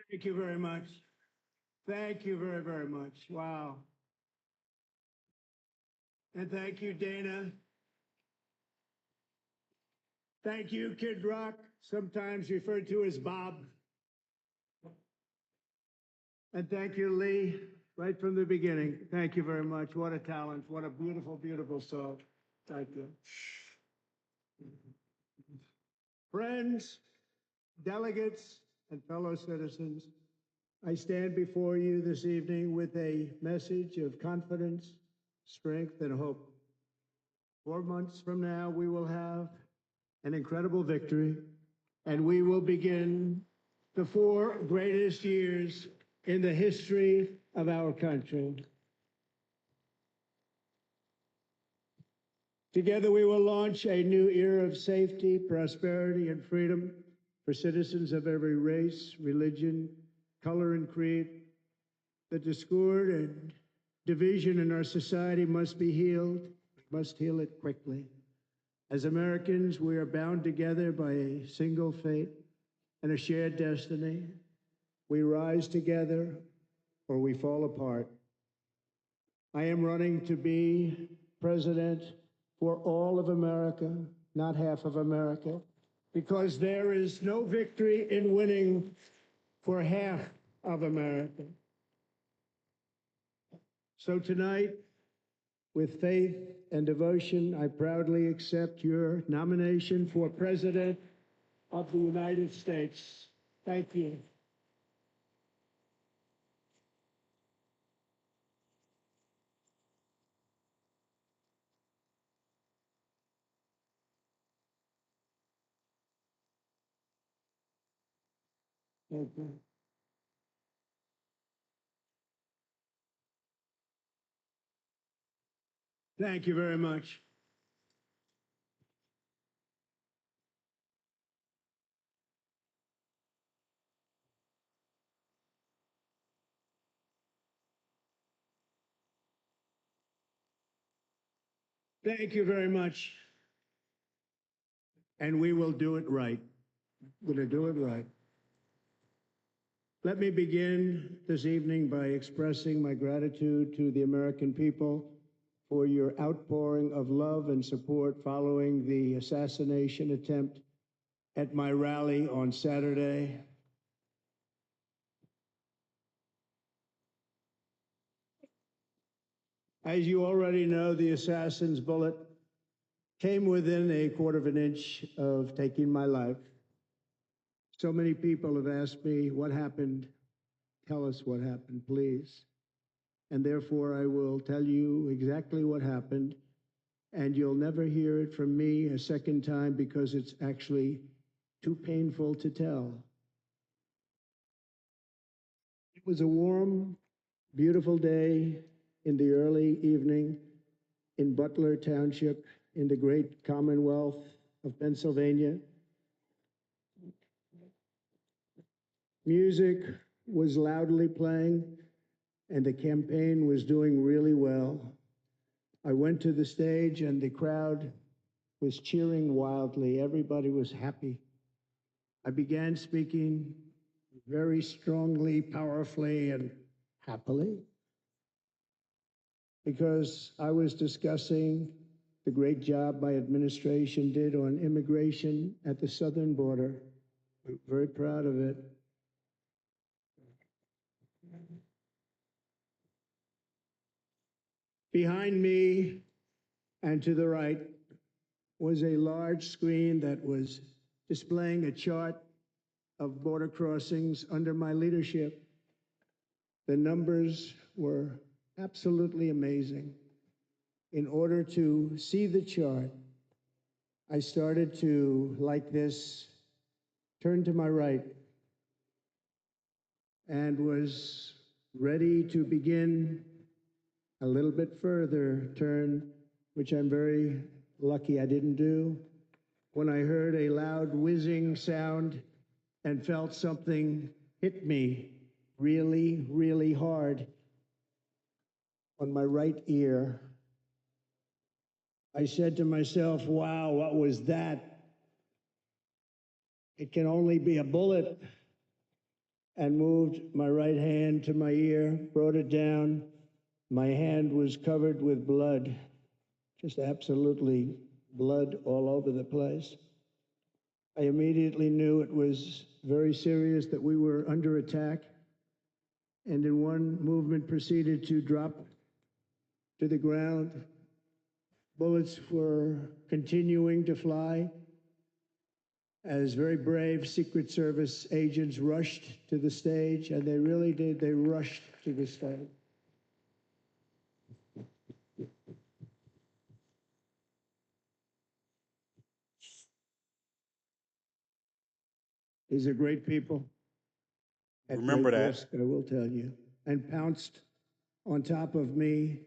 Thank you very much. Thank you very, very much. Wow. And thank you, Dana. Thank you, Kid Rock, sometimes referred to as Bob. And thank you, Lee, right from the beginning. Thank you very much. What a talent. What a beautiful, beautiful song. Thank you. Friends, delegates, and fellow citizens, I stand before you this evening with a message of confidence, strength, and hope. 4 months from now, we will have an incredible victory, and we will begin the 4 greatest years in the history of our country. Together, we will launch a new era of safety, prosperity, and freedom for citizens of every race, religion, color, and creed. The discord and division in our society must be healed. We must heal it quickly. As Americans, we are bound together by a single fate and a shared destiny. We rise together or we fall apart. I am running to be president for all of America, not half of America, because there is no victory in winning for half of America. So tonight, with faith and devotion, I proudly accept your nomination for President of the United States. Thank you. Thank you. Thank you very much. Thank you very much. And we will do it right. We're going to do it right. Let me begin this evening by expressing my gratitude to the American people for your outpouring of love and support following the assassination attempt at my rally on Saturday. As you already know, the assassin's bullet came within a quarter of an inch of taking my life. So many people have asked me, what happened? Tell us what happened, please. And therefore, I will tell you exactly what happened, and you'll never hear it from me a second time because it's actually too painful to tell. It was a warm, beautiful day in the early evening in Butler Township in the great Commonwealth of Pennsylvania. Music was loudly playing, and the campaign was doing really well. I went to the stage, and the crowd was cheering wildly. Everybody was happy. I began speaking very strongly, powerfully, and happily, because I was discussing the great job my administration did on immigration at the southern border. I'm very proud of it. Behind me and to the right was a large screen that was displaying a chart of border crossings under my leadership. The numbers were absolutely amazing. In order to see the chart, I started to, like this, turn to my right and was ready to begin a little bit further turn, which I'm very lucky I didn't do, when I heard a loud whizzing sound and felt something hit me really, really hard on my right ear. I said to myself, wow, what was that? It can only be a bullet. and moved my right hand to my ear, brought it down. My hand was covered with blood, just absolutely blood all over the place. I immediately knew it was very serious, that we were under attack, and in one movement proceeded to drop to the ground. Bullets were continuing to fly as very brave Secret Service agents rushed to the stage, and they really did. They rushed to the stage. These are great people. At Remember great that. risk, I will tell you, and pounced on top of me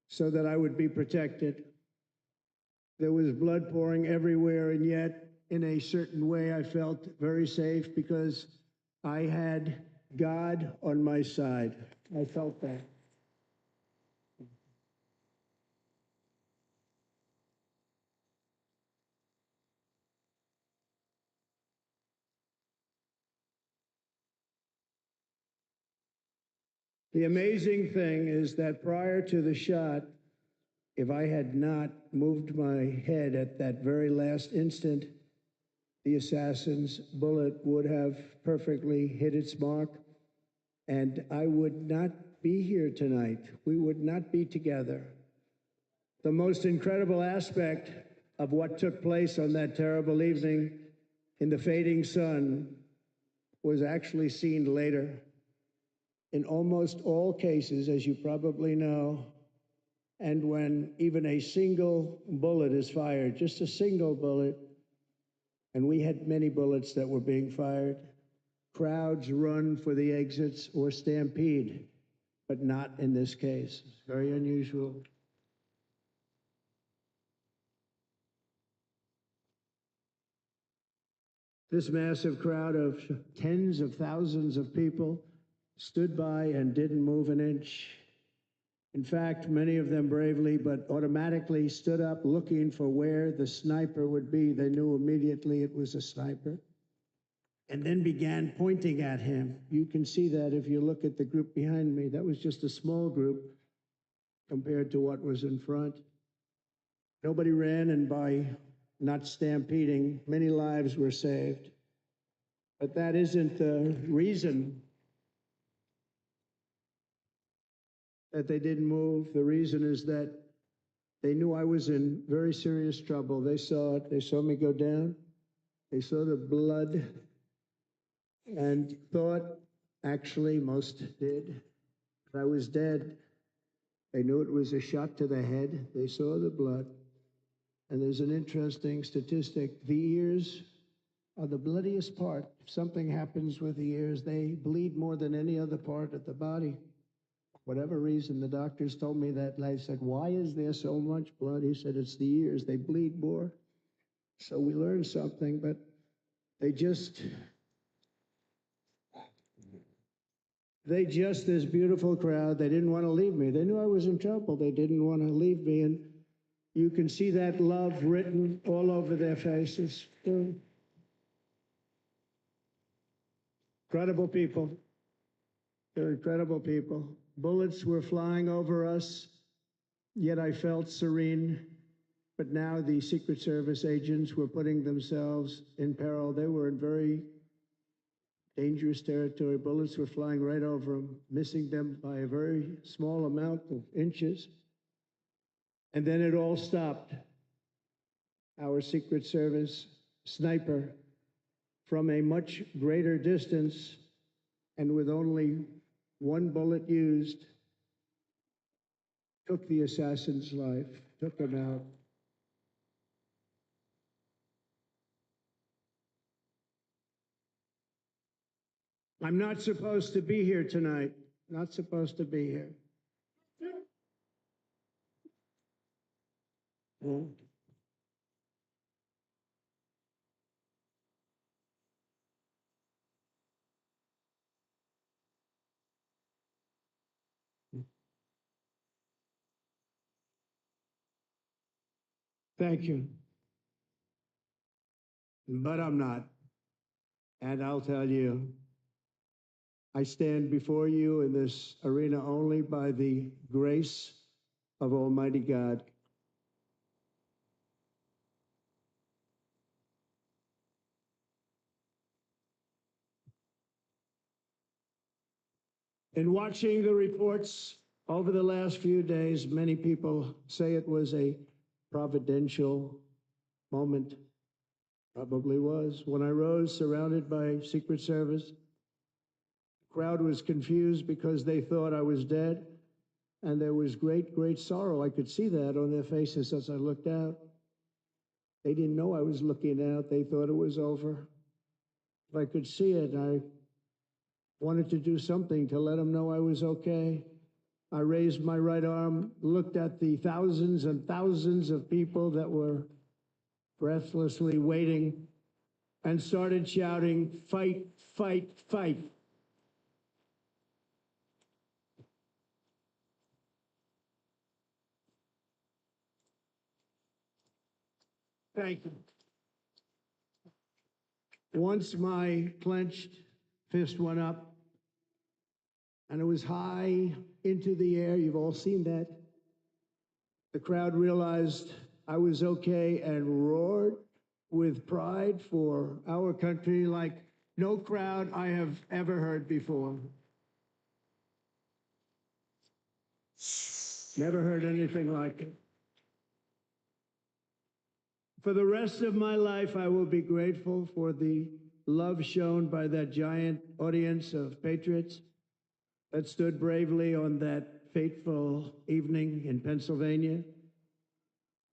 so that I would be protected. There was blood pouring everywhere, and yet, in a certain way, I felt very safe because I had God on my side. I felt that. The amazing thing is that prior to the shot, if I had not moved my head at that very last instant, the assassin's bullet would have perfectly hit its mark, and I would not be here tonight. We would not be together. The most incredible aspect of what took place on that terrible evening in the fading sun was actually seen later. In almost all cases, as you probably know, and when even a single bullet is fired, just a single bullet, and we had many bullets that were being fired, crowds run for the exits or stampede, but not in this case. It's very unusual. This massive crowd of tens of thousands of people stood by and didn't move an inch. In fact, many of them bravely, but automatically stood up looking for where the sniper would be. They knew immediately it was a sniper, and then began pointing at him. You can see that if you look at the group behind me. That was just a small group compared to what was in front. Nobody ran, and by not stampeding, many lives were saved. But that isn't the reason that they didn't move. The reason is that they knew I was in very serious trouble. They saw it. They saw me go down. They saw the blood and thought, actually, most did, that I was dead. They knew it was a shot to the head. They saw the blood. And there's an interesting statistic. The ears are the bloodiest part. If something happens with the ears, they bleed more than any other part of the body. Whatever reason, the doctors told me that, and I said, why is there so much blood? He said, it's the ears. They bleed more. So we learned something, but they just, this beautiful crowd, they didn't want to leave me. They knew I was in trouble. They didn't want to leave me. And you can see that love written all over their faces. Incredible people. They're incredible people. Bullets were flying over us, yet I felt serene. But now the Secret Service agents were putting themselves in peril. They were in very dangerous territory. Bullets were flying right over them, missing them by a very small amount of inches. And then it all stopped. Our Secret Service sniper, from a much greater distance and with only one bullet used, took the assassin's life, took him out. I'm not supposed to be here tonight. Not supposed to be here. Hmm. Thank you. But I'm not. And I'll tell you, I stand before you in this arena only by the grace of Almighty God. In watching the reports over the last few days, many people say it was a providential moment. Probably was. When I rose, surrounded by Secret Service, the crowd was confused because they thought I was dead, and there was great, great sorrow. I could see that on their faces as I looked out. They didn't know I was looking out. They thought it was over. If I could see it, I wanted to do something to let them know I was okay. I raised my right arm, looked at the thousands and thousands of people that were breathlessly waiting, and started shouting, "Fight, fight, fight." Thank you. Once my clenched fist went up, and it was high into the air, you've all seen that, the crowd realized I was okay and roared with pride for our country like no crowd I have ever heard before. Never heard anything like it. For the rest of my life, I will be grateful for the love shown by that giant audience of patriots that stood bravely on that fateful evening in Pennsylvania.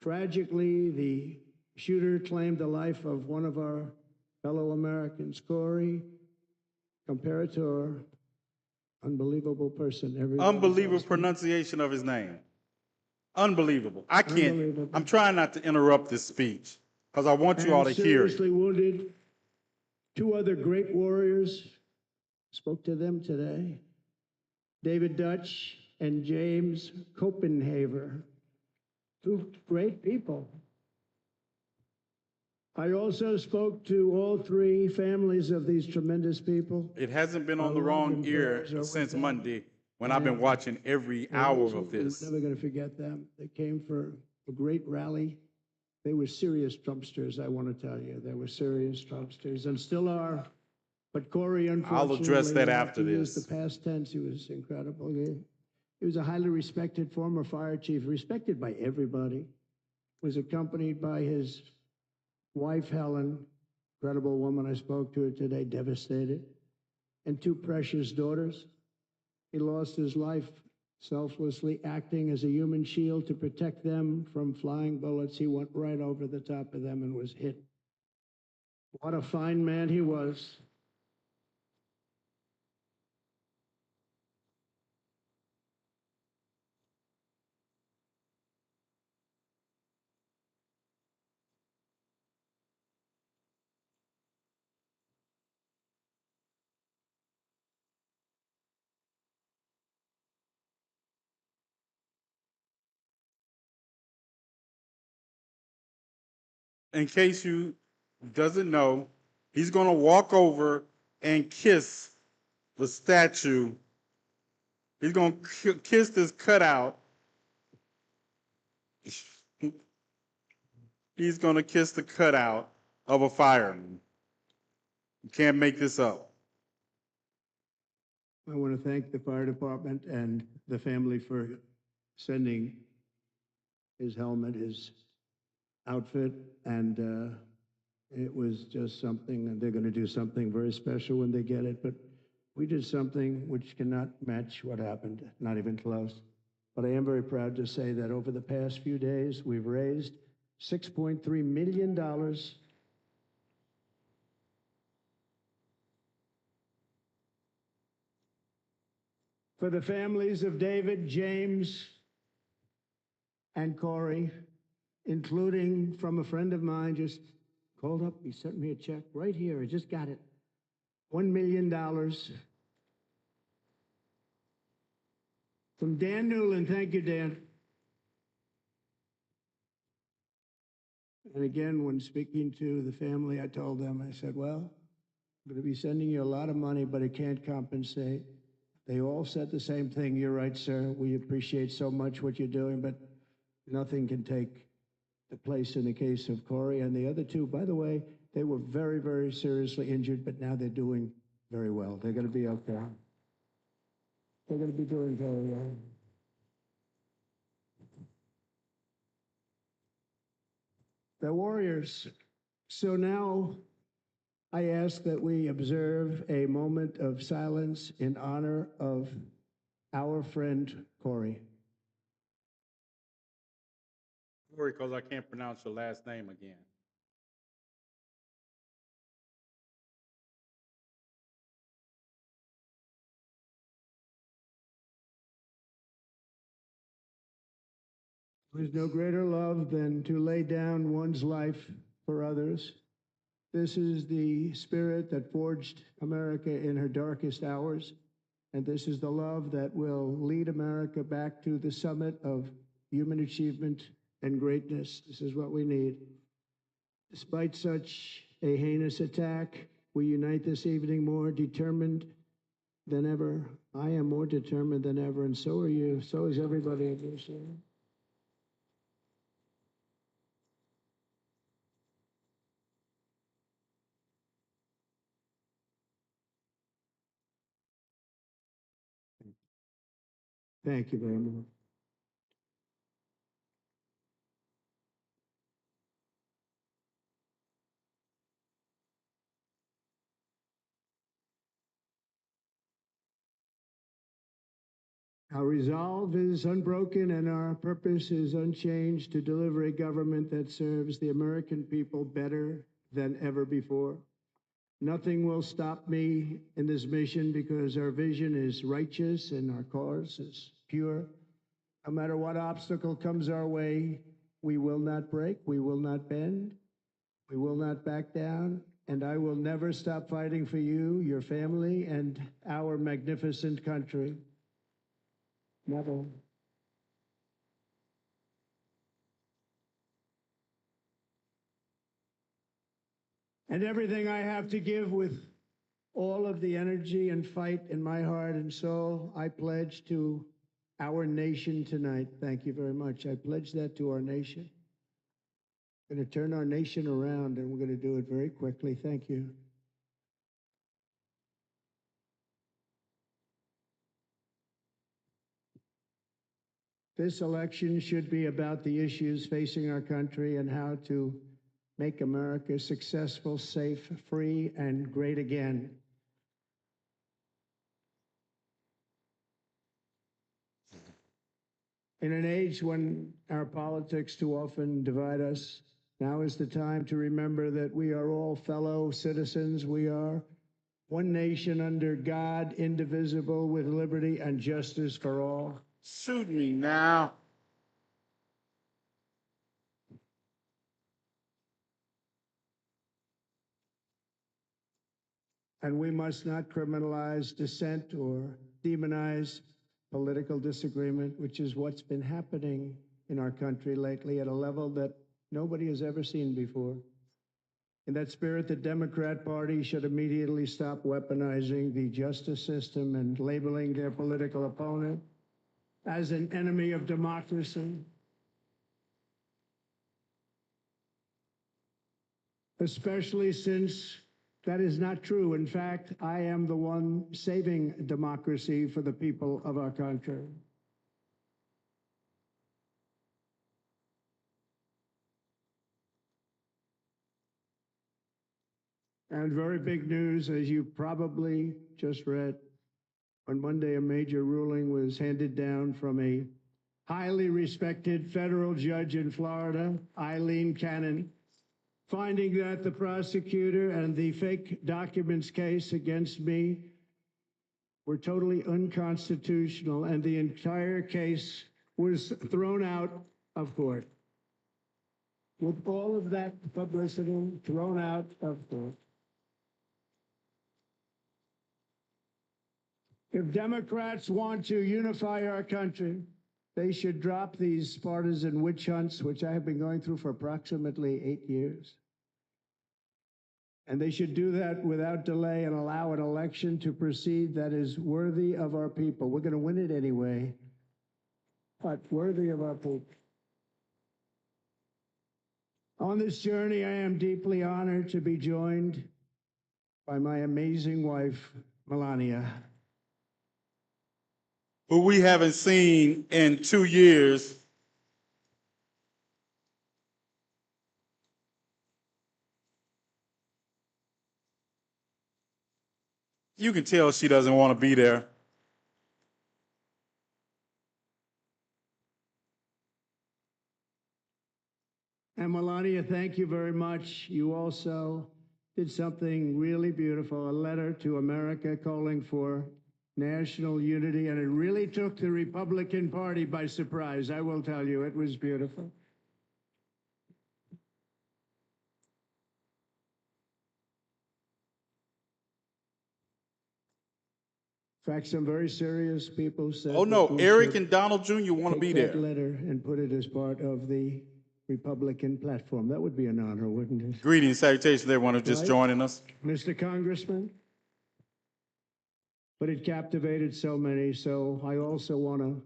Tragically, the shooter claimed the life of one of our fellow Americans, Corey, comparator, unbelievable person. Unbelievable pronunciation of his name. Unbelievable. I can't. Unbelievable. I'm trying not to interrupt this speech because I want you all to hear it. Seriously wounded. Two other great warriors, spoke to them today. David Dutch and James Copenhaver. Two great people. I also spoke to all three families of these tremendous people. It hasn't been on the Our love wrong and ear prayers are with since them. Monday when I've been And watching every we're hour of absolutely this. never going to forget them. They came for a great rally. They were serious Trumpsters, I want to tell you. They were serious Trumpsters and still are. But Corey, unfortunately, I'll address that I have after to use this. the past tense. He was incredible. He was a highly respected former fire chief, respected by everybody. Was accompanied by his wife, Helen, incredible woman. I spoke to her today, devastated, and two precious daughters. He lost his life selflessly, acting as a human shield to protect them from flying bullets. He went right over the top of them and was hit. What a fine man he was. In case you doesn't know, he's going to walk over and kiss the statue. He's going to kiss this cutout. He's going to kiss the cutout of a fireman. You can't make this up. I want to thank the fire department and the family for sending his helmet, his outfit, and it was just something, and they're going to do something very special when they get it. But we did something which cannot match what happened, not even close. But I am very proud to say that over the past few days, we've raised $6.3 million for the families of David, James, and Corey, including from a friend of mine just called up. He sent me a check right here. I just got it. $1 million from Dan Newland. Thank you, Dan. And again, when speaking to the family, I told them, I said, well, I'm going to be sending you a lot of money, but it can't compensate. They all said the same thing. You're right, sir. We appreciate so much what you're doing, but nothing can take the place in the case of Corey and the other two. By the way, they were very, very seriously injured, but now they're doing very well. They're going to be okay. They're going to be doing very well. They're warriors. So now I ask that we observe a moment of silence in honor of our friend Corey. Corey, because I can't pronounce your last name again. There's no greater love than to lay down one's life for others. This is the spirit that forged America in her darkest hours, and this is the love that will lead America back to the summit of human achievement and greatness. This is what we need. Despite such a heinous attack, we unite this evening more determined than ever. I am more determined than ever, and so are you. So is everybody in this room. Thank you very much. Our resolve is unbroken and our purpose is unchanged to deliver a government that serves the American people better than ever before. Nothing will stop me in this mission because our vision is righteous and our cause is pure. No matter what obstacle comes our way, we will not break, we will not bend, we will not back down, and I will never stop fighting for you, your family, and our magnificent country. Never. And everything I have to give with all of the energy and fight in my heart and soul, I pledge to our nation tonight. Thank you very much. I pledge that to our nation. We're going to turn our nation around, and we're going to do it very quickly. Thank you. This election should be about the issues facing our country and how to make America successful, safe, free, and great again. In an age when our politics too often divide us, now is the time to remember that we are all fellow citizens. We are one nation under God, indivisible, with liberty and justice for all. Shoot me now. And we must not criminalize dissent or demonize political disagreement, which is what's been happening in our country lately at a level that nobody has ever seen before. In that spirit, the Democrat Party should immediately stop weaponizing the justice system and labeling their political opponent as an enemy of democracy. Especially since that is not true. In fact, I am the one saving democracy for the people of our country. And very big news, as you probably just read, on Monday, a major ruling was handed down from a highly respected federal judge in Florida, Eileen Cannon, finding that the prosecutor and the fake documents case against me were totally unconstitutional, and the entire case was thrown out of court. With all of that publicity, thrown out of court. If Democrats want to unify our country, they should drop these partisan witch hunts, which I have been going through for approximately 8 years. And they should do that without delay and allow an election to proceed that is worthy of our people. We're going to win it anyway, but worthy of our people. On this journey, I am deeply honored to be joined by my amazing wife, Melania. Who we haven't seen in 2 years. You can tell she doesn't want to be there. And Melania, thank you very much. You also did something really beautiful, a letter to America calling for national unity, and it really took the Republican Party by surprise. I will tell you, it was beautiful. In fact, some very serious people said, Oh no, that we Eric should and Donald Jr. want to be take that there. letter and put it as part of the Republican platform. That would be an honor, wouldn't it? Greetings, salutations, everyone who's just Right. joining us. Mr. Congressman? But it captivated so many, so I also want to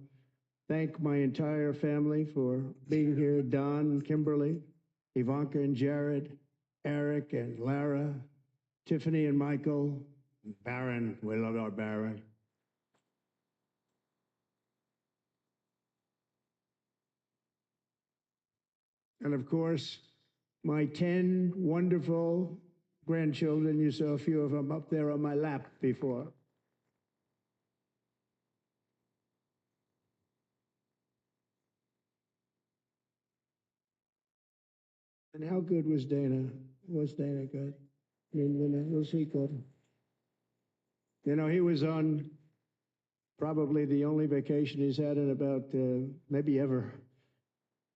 thank my entire family for being here. Don, Kimberly, Ivanka and Jared, Eric and Lara, Tiffany and Michael, Baron, we love our Baron. And of course, my 10 wonderful grandchildren. You saw a few of them up there on my lap before. And how good was Dana? Was Dana good? I mean, was he good? You know, he was on probably the only vacation he's had in about, maybe ever,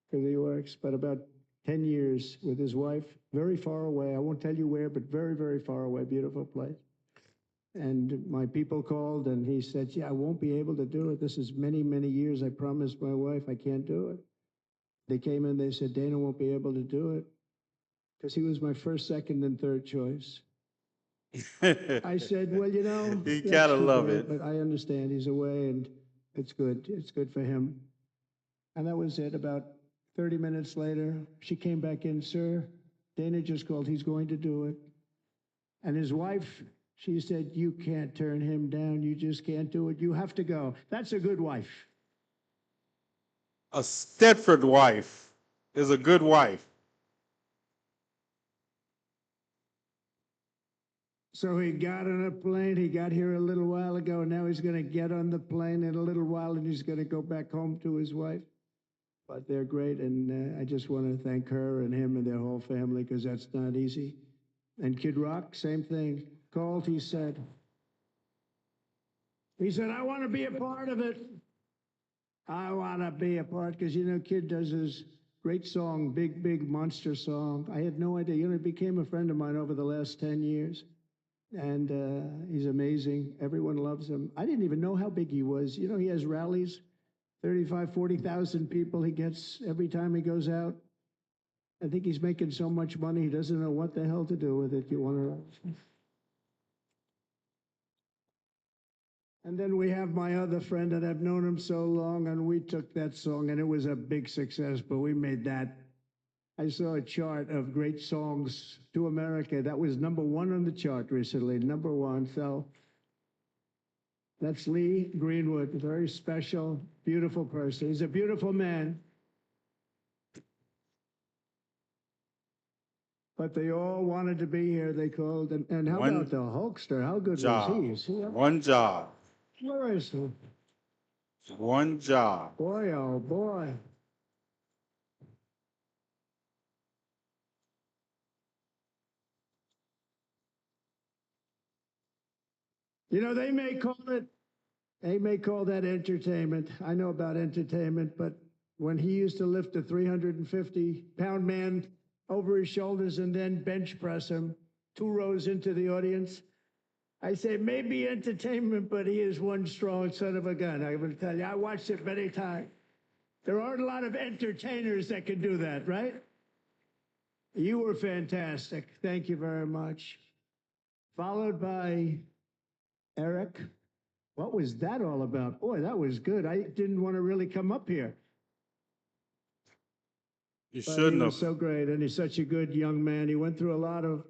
because he works, but about 10 years with his wife, very far away. I won't tell you where, but very, very far away, beautiful place. And my people called and he said, yeah, I won't be able to do it. This is many, many years. I promised my wife I can't do it. They came in, they said, Dana won't be able to do it because he was my first, second, and third choice. I said, well, you know, He that's gotta too love bad, it. but I understand he's away and it's good. It's good for him. And that was it. About 30 minutes later, she came back in, sir, Dana just called. He's going to do it. And his wife, she said, you can't turn him down. You just can't do it. You have to go. That's a good wife. A Stedford wife is a good wife. So he got on a plane. He got here a little while ago. Now he's going to get on the plane in a little while and he's going to go back home to his wife. But they're great. And I just want to thank her and him and their whole family because that's not easy. And Kid Rock, same thing. Called, he said, I want to be a part of it. I want to be a part because, you know, Kid does his great song, Big, Big Monster Song. I had no idea. You know, he became a friend of mine over the last 10 years. And he's amazing. Everyone loves him. I didn't even know how big he was. You know, he has rallies, 35, 40,000 people he gets every time he goes out. I think he's making so much money, he doesn't know what the hell to do with it. You want to... And then we have my other friend that I've known him so long, and we took that song, and it was a big success, but we made that. I saw a chart of great songs to America. That was #1 on the chart recently, #1. So that's Lee Greenwood, a very special, beautiful person. He's a beautiful man. But they all wanted to be here. They called. And how about the Hulkster? How good was he? Is he up? One job. Where is he? One job. Boy, oh boy. You know, they may call that entertainment. I know about entertainment, but when he used to lift a 350-pound man over his shoulders and then bench press him 2 rows into the audience, I say maybe entertainment, but he is one strong son of a gun. I will tell you, I watched it many times. There aren't a lot of entertainers that can do that, right? You were fantastic. Thank you very much. Followed by Eric. What was that all about? Boy, that was good. I didn't want to really come up here, You but he shouldn't was have. so great, and he's such a good young man. He went through a lot of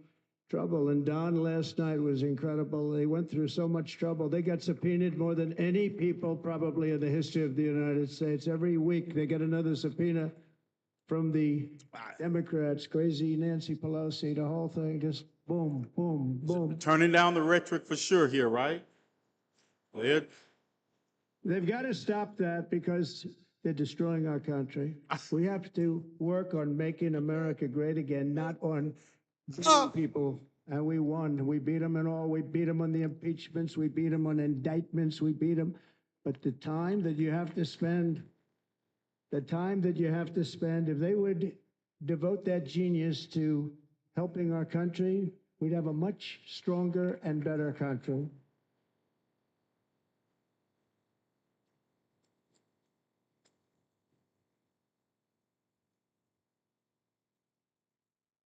trouble, and Don last night was incredible. They went through so much trouble. They got subpoenaed more than any people probably in the history of the United States. Every week they get another subpoena from the Democrats, crazy Nancy Pelosi, the whole thing, just boom, boom, boom. Turning down the rhetoric for sure here, right? It, They've got to stop that because they're destroying our country. We have to work on making America great again, not on beating people. And we won. We beat them in all. We beat them on the impeachments. We beat them on indictments. We beat them. But the time that you have to spend, if they would devote that genius to helping our country, we'd have a much stronger and better country.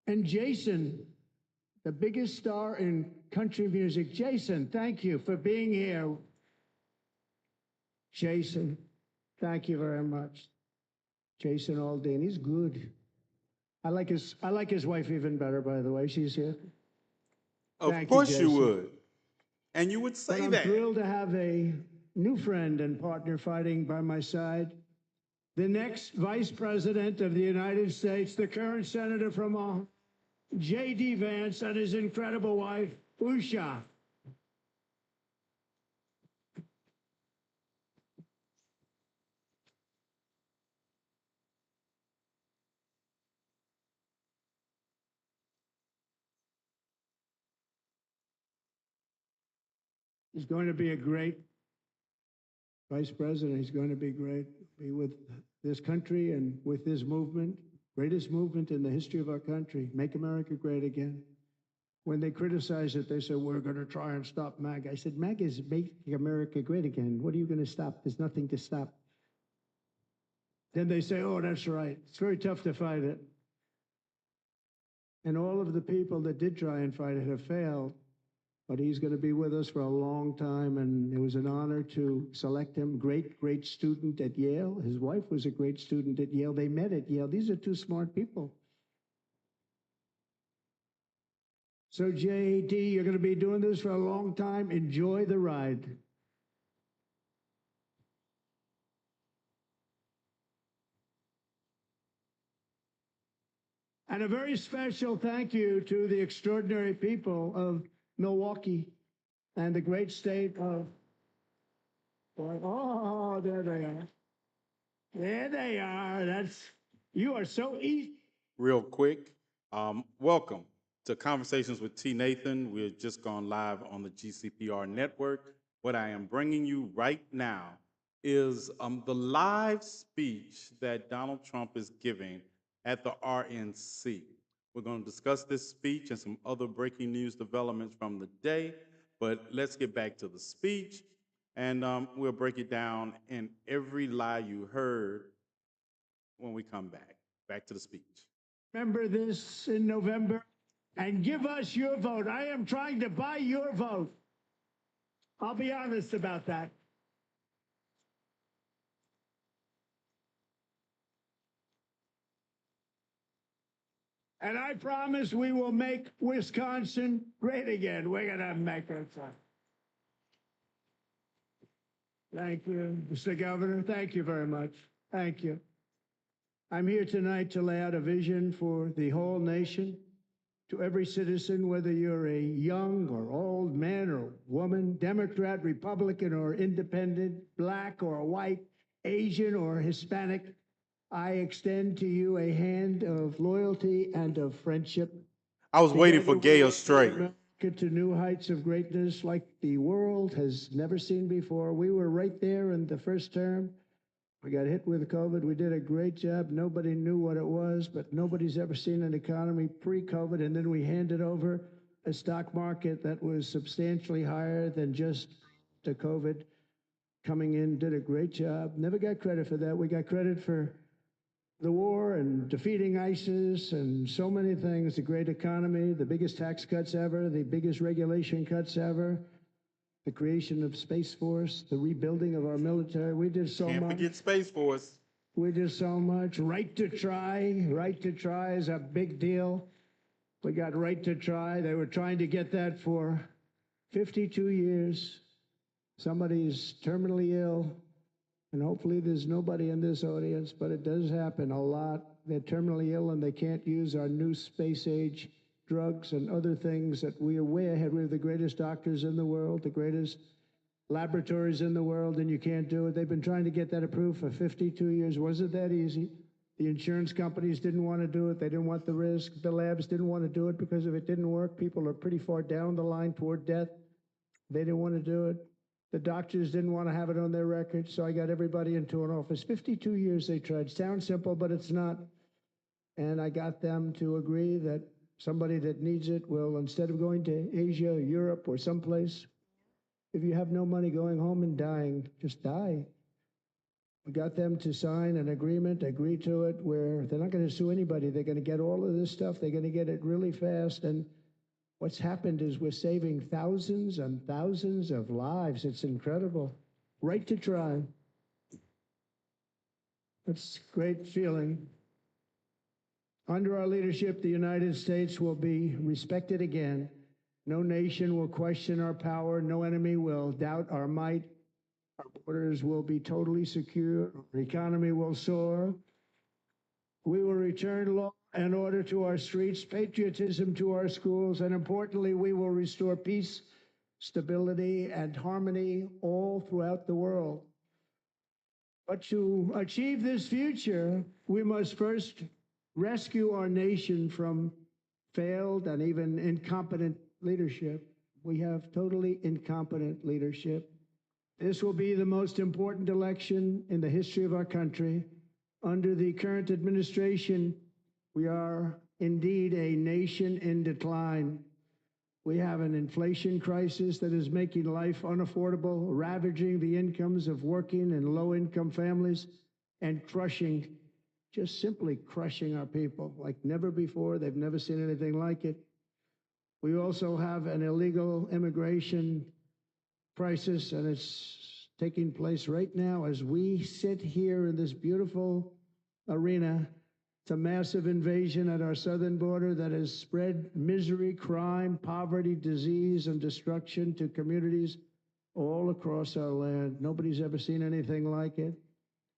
And Jason, the biggest star in country music. Jason, thank you for being here. Jason, thank you very much. Jason Aldean, he's good. I like his wife even better, by the way. She's here. of Thank course you, you Jason. would. And you would But say I'm that. thrilled to have a new friend and partner fighting by my side. The next Vice President of the United States, the current Senator from Ohio, J.D. Vance, and his incredible wife, Usha. He's going to be a great Vice President. He's going to be great. Be with this country and with this movement, greatest movement in the history of our country. Make America great again. When they criticize it, they say, we're going to try and stop MAGA. I said, MAGA is making America great again. What are you going to stop? There's nothing to stop. Then they say, oh, that's right. It's very tough to fight it. And all of the people that did try and fight it have failed. But he's going to be with us for a long time, and it was an honor to select him. Great student at Yale. His wife was a great student at Yale. They met at Yale. These are two smart people. So, JD, you're going to be doing this for a long time. Enjoy the ride. And a very special thank you to the extraordinary people of Milwaukee and the great state of, oh, there they are. There they are. You are so easy. Real quick, welcome to Conversations with TNathan. We're just gone live on the GCPR network. What I am bringing you right now is the live speech that Donald Trump is giving at the RNC. We're going to discuss this speech and some other breaking news developments from the day, but let's get back to the speech, and we'll break it down in every lie you heard when we come back. Back to the speech. Remember this in November and give us your vote. I am trying to buy your vote. I'll be honest about that. And I promise we will make Wisconsin great again. We're going to make it. Thank you, Mr. Governor. Thank you very much. Thank you. I'm here tonight to lay out a vision for the whole nation, to every citizen, whether you're a young or old man or woman, Democrat, Republican, or independent, black or white, Asian or Hispanic. I extend to you a hand of loyalty and of friendship. I was waiting for Together, we Gail will Strait. take America to new heights of greatness like the world has never seen before. We were right there in the first term. We got hit with COVID. We did a great job. Nobody knew what it was, but nobody's ever seen an economy pre-COVID. And then we handed over a stock market that was substantially higher than just the COVID coming in. Did a great job. Never got credit for that. We got credit for the war and defeating ISIS and so many things, the great economy, the biggest tax cuts ever, the biggest regulation cuts ever, the creation of Space Force, the rebuilding of our military. We did so Can't much. forget Space Force. We did so much. Right to try. Right to try is a big deal. We got right to try. They were trying to get that for 52 years. Somebody's terminally ill, and hopefully there's nobody in this audience, but it does happen a lot. They're terminally ill and they can't use our new space age drugs and other things that we are way ahead. We have the greatest doctors in the world, the greatest laboratories in the world, and you can't do it. They've been trying to get that approved for 52 years. Wasn't that easy? The insurance companies didn't want to do it. They didn't want the risk. The labs didn't want to do it because if it didn't work, people are pretty far down the line toward death. They didn't want to do it. The doctors didn't want to have it on their record, so I got everybody into an office. 52 years they tried. Sounds simple, but it's not. And I got them to agree that somebody that needs it will, instead of going to Asia or Europe or someplace, if you have no money, going home and dying, just die. We got them to sign an agreement, agree to it, where they're not going to sue anybody. They're going to get all of this stuff. They're going to get it really fast. And what's happened is we're saving thousands and thousands of lives. It's incredible. Right to try. It's a great feeling. Under our leadership, the United States will be respected again. No nation will question our power. No enemy will doubt our might. Our borders will be totally secure. Our economy will soar. We will return law and order to our streets, patriotism to our schools, and importantly, we will restore peace, stability, and harmony all throughout the world. But to achieve this future, we must first rescue our nation from failed and even incompetent leadership. We have totally incompetent leadership. This will be the most important election in the history of our country. Under the current administration, we are indeed a nation in decline. We have an inflation crisis that is making life unaffordable, ravaging the incomes of working and low-income families, and crushing, just simply crushing our people like never before. They've never seen anything like it. We also have an illegal immigration crisis, and it's taking place right now as we sit here in this beautiful arena. It's a massive invasion at our southern border that has spread misery, crime, poverty, disease, and destruction to communities all across our land. Nobody's ever seen anything like it.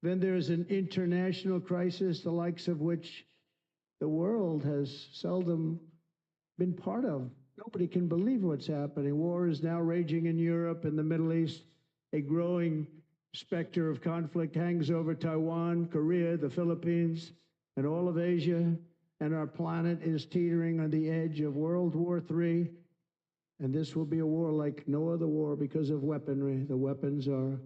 Then there's an international crisis, the likes of which the world has seldom been part of. Nobody can believe what's happening. War is now raging in Europe and the Middle East. A growing specter of conflict hangs over Taiwan, Korea, the Philippines, and all of Asia. And our planet is teetering on the edge of World War III. And this will be a war like no other war because of weaponry. The weapons are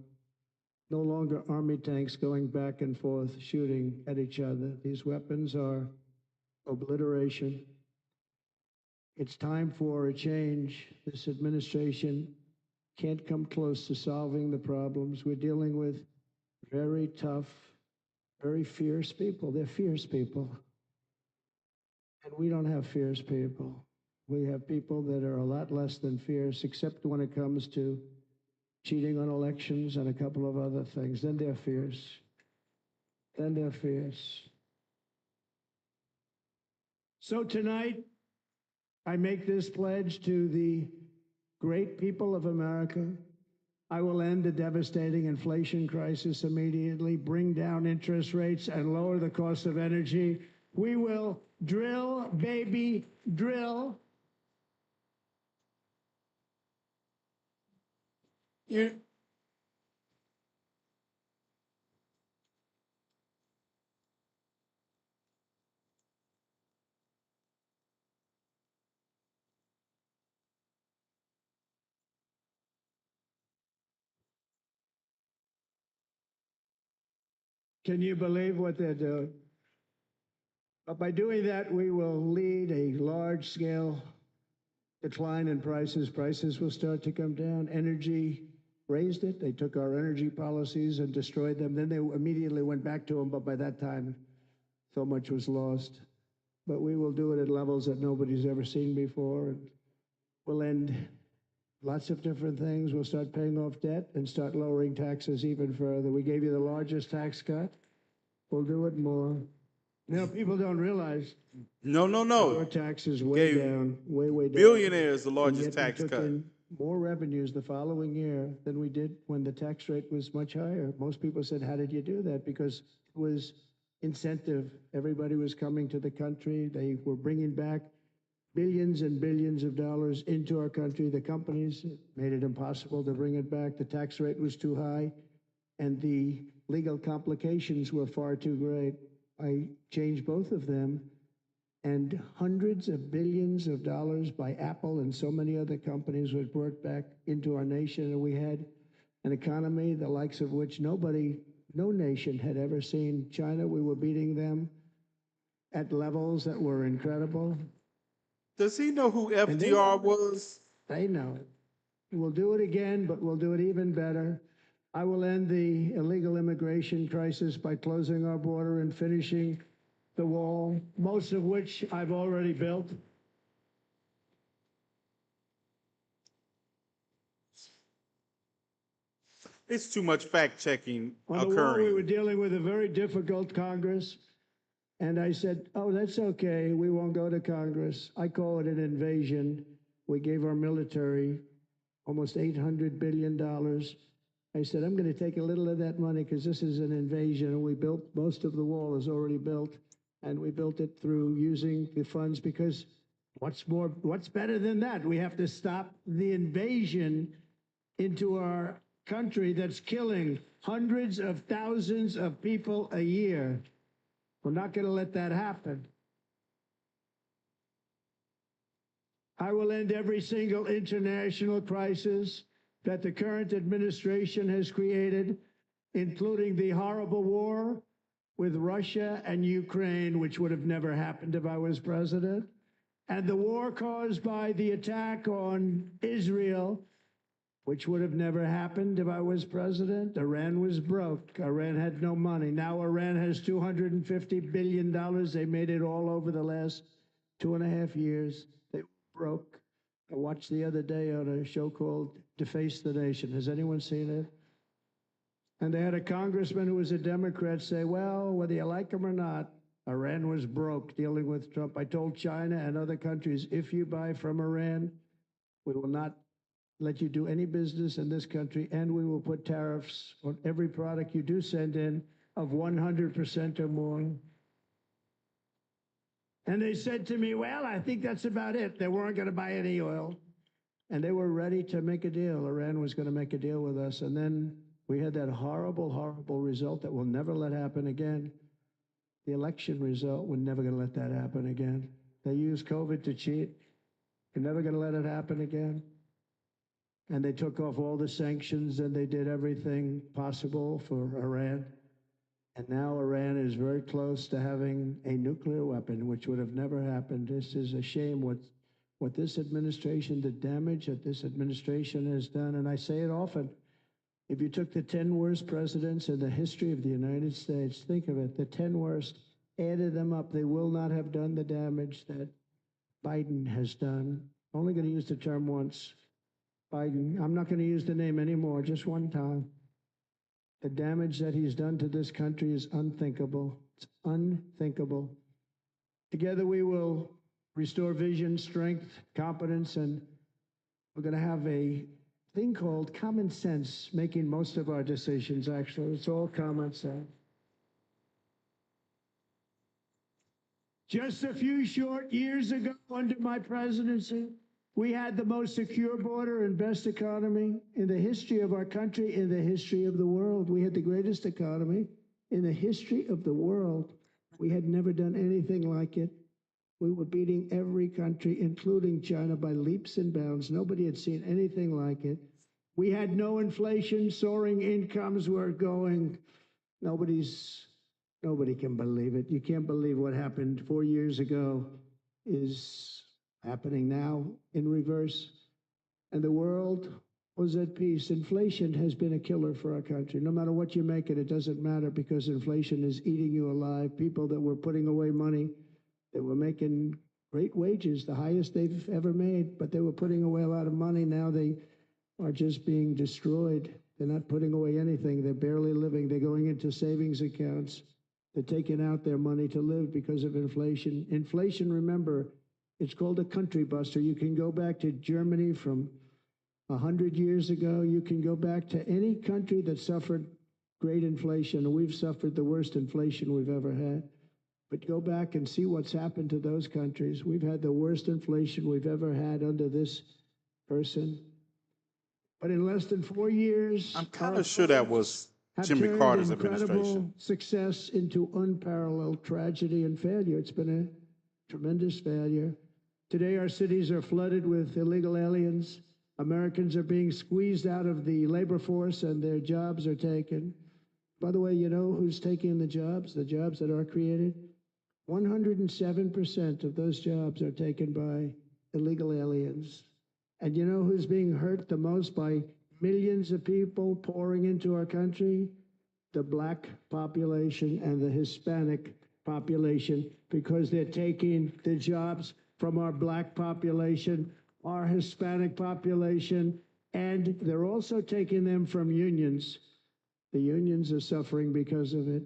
no longer army tanks going back and forth shooting at each other. These weapons are obliteration. It's time for a change. This administration can't come close to solving the problems. We're dealing with very tough, very fierce people. They're fierce people. And we don't have fierce people. We have people that are a lot less than fierce, except when it comes to cheating on elections and a couple of other things. Then they're fierce. Then they're fierce. So tonight, I make this pledge to the great people of America. I will end the devastating inflation crisis immediately, bring down interest rates, and lower the cost of energy. We will drill, baby, drill. Can you believe what they're doing? But by doing that, we will lead a large-scale decline in prices. Prices will start to come down. Energy raised it. They took our energy policies and destroyed them. Then they immediately went back to them, but by that time, so much was lost. But we will do it at levels that nobody's ever seen before. And we'll end lots of different things. We'll start paying off debt and start lowering taxes even further. We gave you the largest tax cut. We'll do it more. You know, people don't realize No, no, no. our tax is way Gave down, way down. Billionaires the And largest yet we tax took cut. in more revenues the following year than we did when the tax rate was much higher. Most people said, how did you do that? Because it was incentive. Everybody was coming to the country. They were bringing back billions and billions of dollars into our country. The companies made it impossible to bring it back. The tax rate was too high, and the legal complications were far too great. I changed both of them, and hundreds of billions of dollars by Apple and so many other companies was brought back into our nation, and we had an economy the likes of which no nation had ever seen. China, we were beating them at levels that were incredible. Does he know who And FDR was? they know it. We'll do it again, but we'll do it even better. I will end the illegal immigration crisis by closing our border and finishing the wall, most of which I've already built. It's too much fact checking On the wall, we were occurring. dealing with a very difficult Congress. And I said, oh, that's okay. We won't go to Congress. I call it an invasion. We gave our military almost $800 billion. I said, I'm going to take a little of that money because this is an invasion. And we built, most of the wall is already built. And we built it through using the funds because what's better than that? We have to stop the invasion into our country that's killing hundreds of thousands of people a year. We're not going to let that happen. I will end every single international crisis that the current administration has created, including the horrible war with Russia and Ukraine, which would have never happened if I was president, and the war caused by the attack on Israel, which would have never happened if I was president. Iran was broke. Iran had no money. Now Iran has $250 billion. They made it all over the last 2.5 years. They broke. I watched the other day on a show called Deface the Nation. Has anyone seen it? And they had a congressman who was a Democrat say, well, whether you like him or not, Iran was broke dealing with Trump. I told China and other countries, if you buy from Iran, we will not let you do any business in this country, and we will put tariffs on every product you do send in of 100% or more. And they said to me, well, I think that's about it. They weren't going to buy any oil. And they were ready to make a deal. Iran was going to make a deal with us. And then we had that horrible, horrible result that we'll never let happen again. The election result, we're never going to let that happen again. They used COVID to cheat. We're never going to let it happen again. And they took off all the sanctions and they did everything possible for Iran. And now Iran is very close to having a nuclear weapon, which would have never happened. This is a shame what this administration, the damage that this administration has done. And I say it often, if you took the 10 worst presidents in the history of the United States, think of it, the 10 worst, added them up, they will not have done the damage that Biden has done. Only going to use the term once. Biden, I'm not going to use the name anymore, just one time. The damage that he's done to this country is unthinkable. It's unthinkable. Together we will restore vision, strength, competence, and we're going to have a thing called common sense making most of our decisions, actually. It's all common sense. Just a few short years ago, under my presidency, we had the most secure border and best economy in the history of our country, in the history of the world. We had the greatest economy in the history of the world. We had never done anything like it. We were beating every country, including China, by leaps and bounds. Nobody had seen anything like it. We had no inflation, soaring incomes were going. Nobody can believe it. You can't believe what happened 4 years ago is happening now in reverse. And the world was at peace. Inflation has been a killer for our country. No matter what you make it, it doesn't matter because inflation is eating you alive. People that were putting away money, that were making great wages, the highest they've ever made, but they were putting away a lot of money. Now they are just being destroyed. They're not putting away anything. They're barely living. They're going into savings accounts. They're taking out their money to live because of inflation. Inflation, remember, it's called a country buster. You can go back to Germany from 100 years ago. You can go back to any country that suffered great inflation, and we've suffered the worst inflation we've ever had. But go back and see what's happened to those countries. We've had the worst inflation we've ever had under this person. But in less than 4 years, I'm kind of sure that was have Jimmy turned Carter's incredible administration. success into unparalleled tragedy and failure. It's been a tremendous failure. Today, our cities are flooded with illegal aliens. Americans are being squeezed out of the labor force and their jobs are taken. By the way, you know who's taking the jobs that are created? 107% of those jobs are taken by illegal aliens. And you know who's being hurt the most by millions of people pouring into our country? The black population and the Hispanic population, because they're taking the jobs from our black population, our Hispanic population, and they're also taking them from unions. The unions are suffering because of it.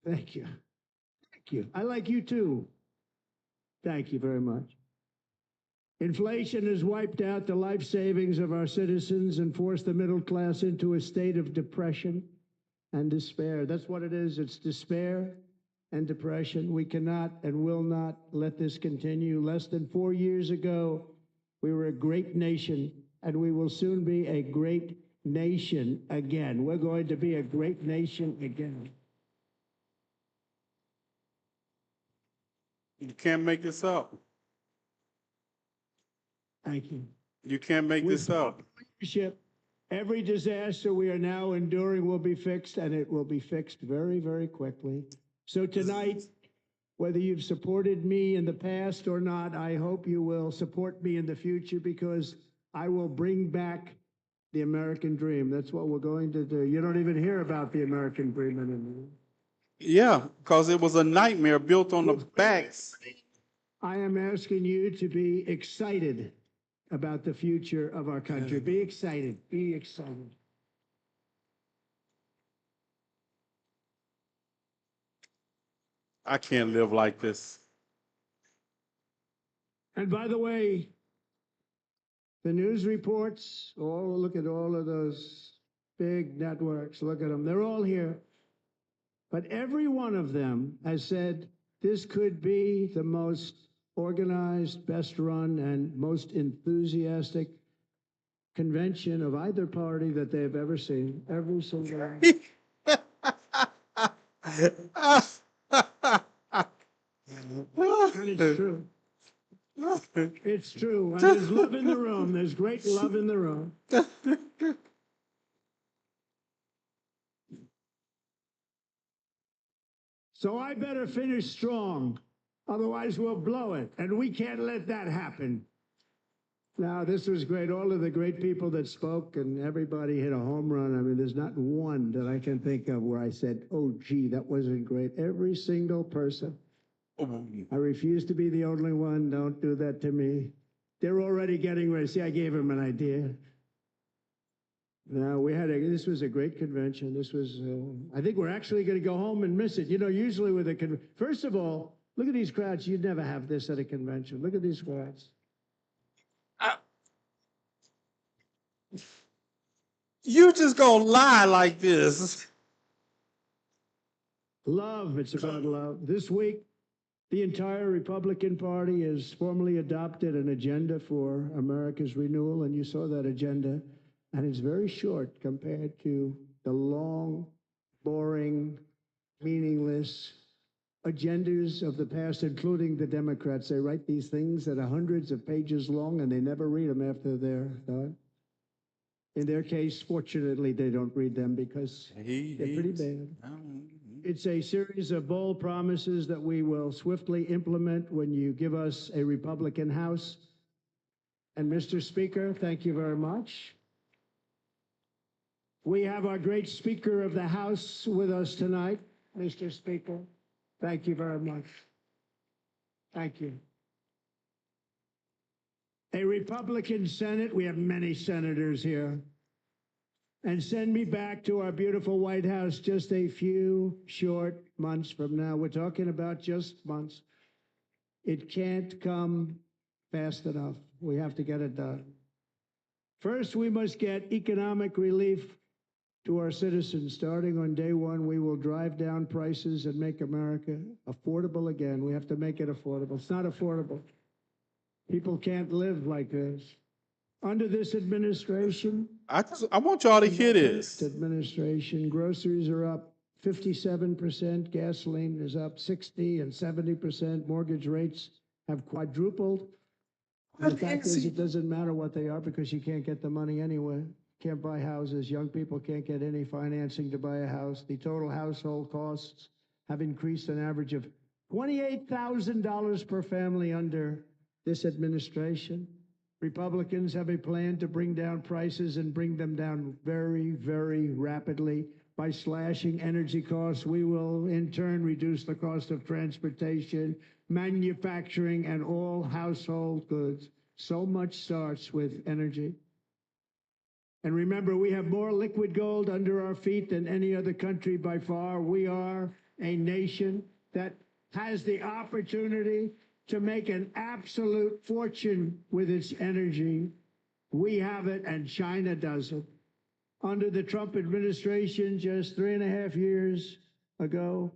Thank you. Thank you. I like you too. Thank you very much. Inflation has wiped out the life savings of our citizens and forced the middle class into a state of depression and despair. That's what it is. It's despair and depression. We cannot and will not let this continue. Less than 4 years ago, we were a great nation, and we will soon be a great nation again. We're going to be a great nation again. You can't make this up. Thank you. You can't make this up. Leadership, every disaster we are now enduring will be fixed, and it will be fixed very, very quickly. So tonight, whether you've supported me in the past or not, I hope you will support me in the future, because I will bring back the American dream. That's what we're going to do. You don't even hear about the American dream anymore. Yeah, because it was a nightmare built on the backs. I am asking you to be excited about the future of our country. Be excited. Be excited. I can't live like this. And by the way, the news reports, look at all of those big networks. Look at them. They're all here. But every one of them has said this could be the most organized, best run, and most enthusiastic convention of either party that they've ever seen. Every single one. And it's true. It's true. And there's love in the room. There's great love in the room. So I better finish strong. Otherwise, we'll blow it. And we can't let that happen. Now, this was great. All of the great people that spoke, and everybody hit a home run. I mean, there's not one that I can think of where I said, oh, gee, that wasn't great. Every single person. I refuse to be the only one. Don't do that to me. They're already getting ready. See, I gave them an idea. Now, this was a great convention. This was, I think we're actually going to go home and miss it. You know, usually with a first of all, look at these crowds. You'd never have this at a convention. Look at these crowds. You just gonna lie like this. Love, it's about love. This week, the entire Republican Party has formally adopted an agenda for America's renewal, and you saw that agenda, and it's very short compared to the long, boring, meaningless agendas of the past, including the Democrats. They write these things that are hundreds of pages long, and they never read them after they're done. In their case, fortunately, they don't read them because they're pretty bad. It's a series of bold promises that we will swiftly implement when you give us a Republican House. And Mr. Speaker, thank you very much. We have our great Speaker of the House with us tonight, Mr. Speaker. Thank you very much. Thank you. A Republican Senate, we have many senators here, and send me back to our beautiful White House just a few short months from now. We're talking about just months. It can't come fast enough. We have to get it done. First, we must get economic relief to our citizens. Starting on day one, we will drive down prices and make America affordable again. We have to make it affordable. It's not affordable. People can't live like this. Under this administration, I want y'all to hear this. administration, groceries are up 57%, gasoline is up 60 and 70%, mortgage rates have quadrupled. And the fact is, it doesn't matter what they are because you can't get the money anyway. Can't buy houses. Young people can't get any financing to buy a house. The total household costs have increased an average of $28,000 per family under this administration. Republicans have a plan to bring down prices and bring them down very, very rapidly. By slashing energy costs, we will in turn reduce the cost of transportation, manufacturing, and all household goods. So much starts with energy. And remember, we have more liquid gold under our feet than any other country by far. We are a nation that has the opportunity to make an absolute fortune with its energy. We have it, and China doesn't. Under the Trump administration, just 3.5 years ago,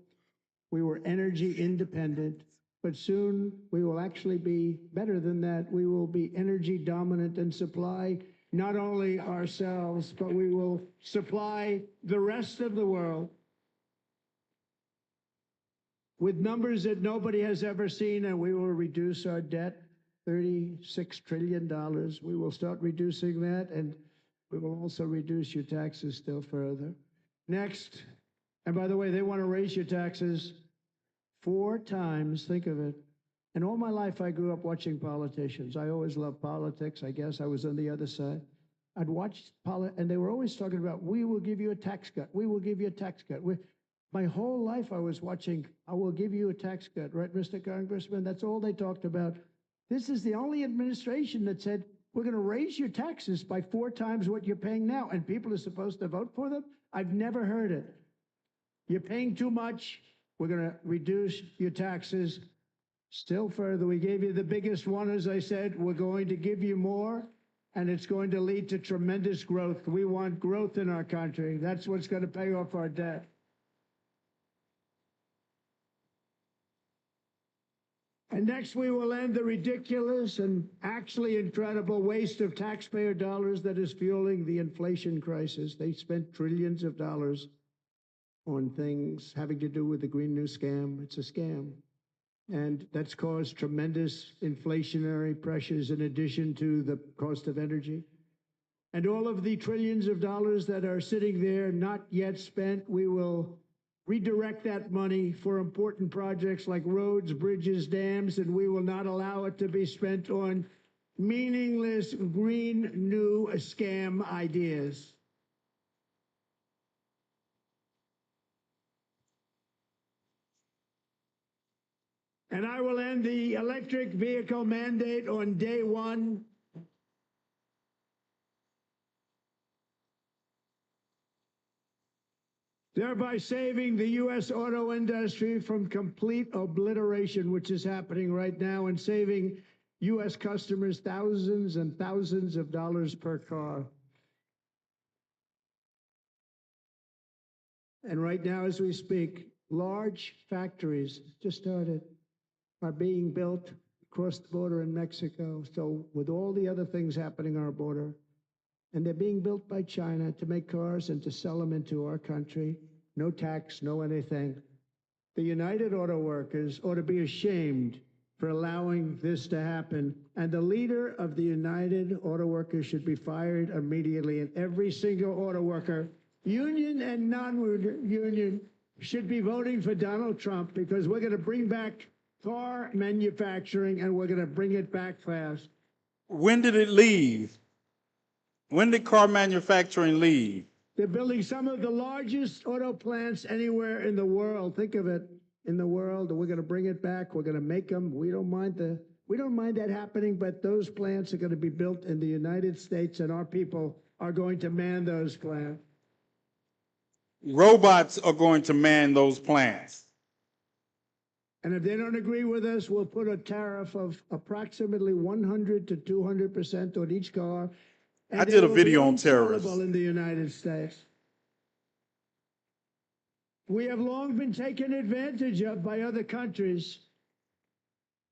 we were energy independent, but soon we will actually be better than that. We will be energy dominant and supply not only ourselves, but we will supply the rest of the world with numbers that nobody has ever seen, and we will reduce our debt, $36 trillion. We will start reducing that, and we will also reduce your taxes still further. Next, and by the way, they want to raise your taxes 4 times, think of it. And all my life, I grew up watching politicians. I always loved politics. I guess I was on the other side. I'd watch and they were always talking about, we will give you a tax cut. We will give you a tax cut. My whole life, I was watching, I will give you a tax cut, right, Mr. Congressman? That's all they talked about. This is the only administration that said, we're going to raise your taxes by 4 times what you're paying now, and people are supposed to vote for them? I've never heard it. You're paying too much. We're going to reduce your taxes still further. We gave you the biggest one, as I said. We're going to give you more, and it's going to lead to tremendous growth. We want growth in our country. That's what's going to pay off our debt. And next, we will end the ridiculous and actually incredible waste of taxpayer dollars that is fueling the inflation crisis. They spent trillions of dollars on things having to do with the Green New Scam. It's a scam. And that's caused tremendous inflationary pressures in addition to the cost of energy. And all of the trillions of dollars that are sitting there not yet spent, we will redirect that money for important projects like roads, bridges, dams, and we will not allow it to be spent on meaningless Green New Scam ideas. And I will end the electric vehicle mandate on day one. Thereby saving the U.S. auto industry from complete obliteration, which is happening right now, and saving U.S. customers thousands and thousands of dollars per car. And right now, as we speak, large factories just started, are being built across the border in Mexico. So with all the other things happening on our border, and they're being built by China to make cars and to sell them into our country. No tax, no anything. The United Auto Workers ought to be ashamed for allowing this to happen. And the leader of the United Auto Workers should be fired immediately. And every single auto worker, union and non-union, should be voting for Donald Trump, because we're going to bring back car manufacturing, and we're going to bring it back fast. When did it leave? When did car manufacturing leave? They're building some of the largest auto plants anywhere in the world. Think of it, in the world. And we're going to bring it back. We're going to make them. We don't mind that happening, but those plants are going to be built in the United States, and our people are going to man those plants. Robots are going to man those plants. And if they don't agree with us, we'll put a tariff of approximately 100 to 200% on each car. And I did a they will be video on unsellable terrorists. in the United States. We have long been taken advantage of by other countries.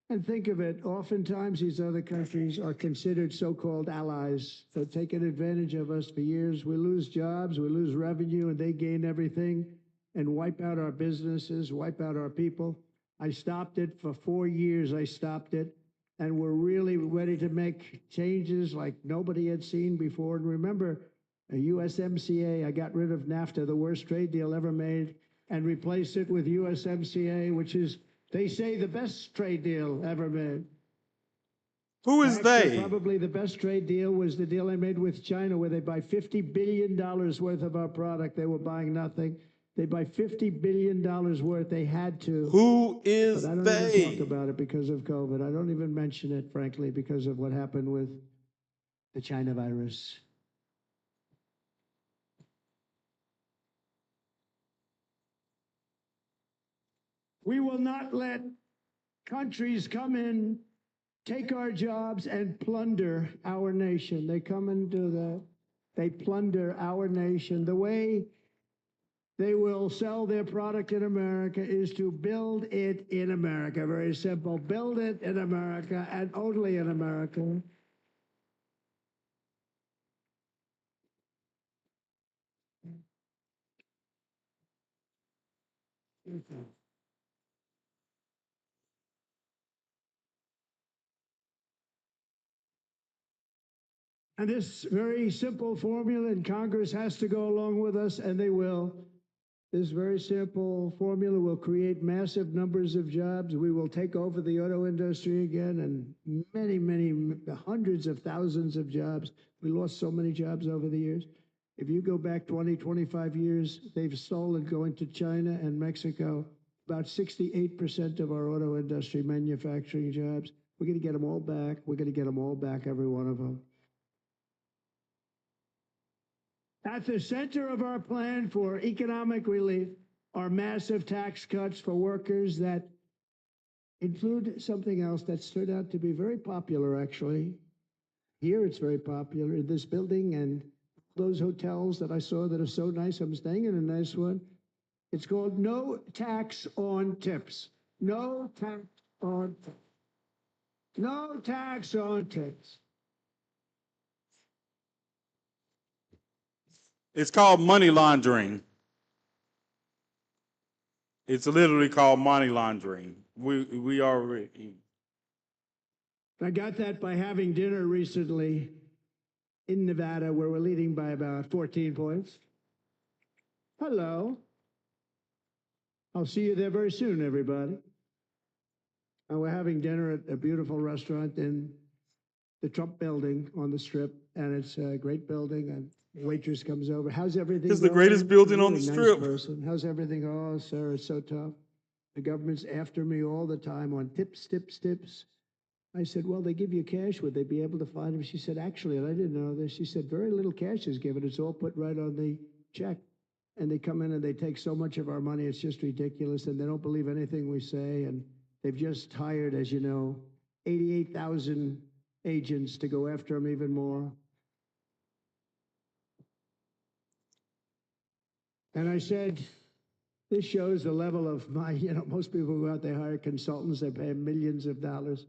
And think of it, oftentimes these other countries are considered so-called allies. They're taking advantage of us for years. We lose jobs, we lose revenue, and they gain everything and wipe out our businesses, wipe out our people. I stopped it for 4 years. I stopped it. And we're really ready to make changes like nobody had seen before. And remember, a USMCA, I got rid of NAFTA, the worst trade deal ever made, and replaced it with USMCA, which is, they say, the best trade deal ever made. Who is Actually, they? probably the best trade deal was the deal I made with China, where they buy $50 billion worth of our product. They were buying nothing. They buy $50 billion worth. They had to. Who is But I don't they? even talk about it because of COVID. I don't even mention it, frankly, because of what happened with the China virus. We will not let countries come in, take our jobs, and plunder our nation. They come and do that. They plunder our nation. The way they will sell their product in America is to build it in America. Very simple. Build it in America and only in America. And this very simple formula, and Congress has to go along with us, and they will. This very simple formula will create massive numbers of jobs. We will take over the auto industry again, and many, many hundreds of thousands of jobs. We lost so many jobs over the years. If you go back 20, 25 years, they've stolen, going to China and Mexico, about 68% of our auto industry manufacturing jobs. We're going to get them all back. We're going to get them all back, every one of them. At the center of our plan for economic relief are massive tax cuts for workers that include something else that's turned out to be very popular, actually. Here it's very popular in this building and those hotels that I saw that are so nice. I'm staying in a nice one. It's called no tax on tips. No tax on tips. No tax on tips. It's called money laundering. It's literally called money laundering. We already. I got that by having dinner recently in Nevada, where we're leading by about 14 points. Hello. I'll see you there very soon, everybody. And we're having dinner at a beautiful restaurant in the Trump building on the Strip, and it's a great building. And the waitress comes over. How's everything It's the going? greatest building on Really the nice Strip. person. How's everything? Oh, sir, it's so tough. The government's after me all the time on tips, tips, tips. I said, well, they give you cash. Would they be able to find them? She said, actually, and I didn't know this. She said, very little cash is given. It's all put right on the check. And they come in and they take so much of our money. It's just ridiculous. And they don't believe anything we say. And they've just hired, as you know, 88,000 agents to go after them even more. And I said, this shows the level of my, most people go out, they hire consultants, they pay them millions of dollars.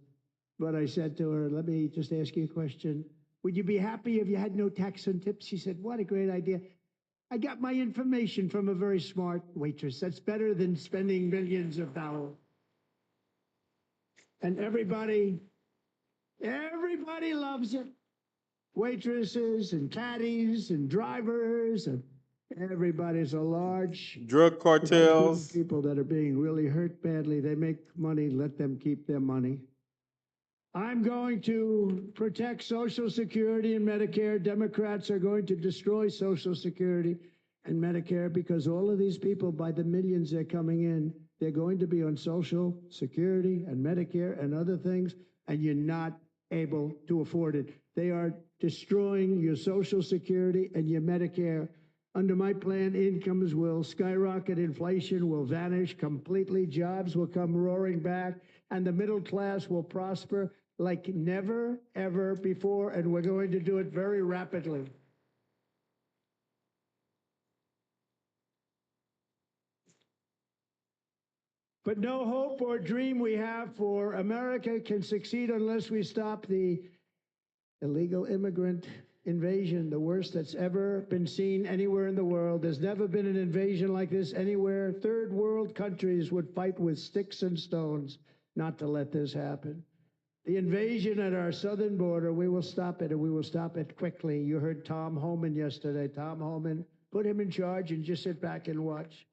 But I said to her, let me just ask you a question. Would you be happy if you had no tax on tips? She said, what a great idea. I got my information from a very smart waitress. That's better than spending millions of dollars. And everybody loves it. Waitresses and caddies and drivers and everybody's a large Drug group of cartels. people that are being really hurt badly. They make money, let them keep their money. I'm going to protect Social Security and Medicare. Democrats are going to destroy Social Security and Medicare because all of these people, by the millions they're coming in, they're going to be on Social Security and Medicare and other things, and you're not able to afford it. They are destroying your Social Security and your Medicare. Under my plan, incomes will skyrocket, inflation will vanish completely, jobs will come roaring back, and the middle class will prosper like never, ever before, and we're going to do it very rapidly. But no hope or dream we have for America can succeed unless we stop the illegal immigrant invasion, the worst that's ever been seen anywhere in the world. There's never been an invasion like this anywhere. Third world countries would fight with sticks and stones not to let this happen. The invasion at our southern border, we will stop it, and we will stop it quickly. You heard Tom Homan yesterday. Tom Homan, put him in charge and just sit back and watch.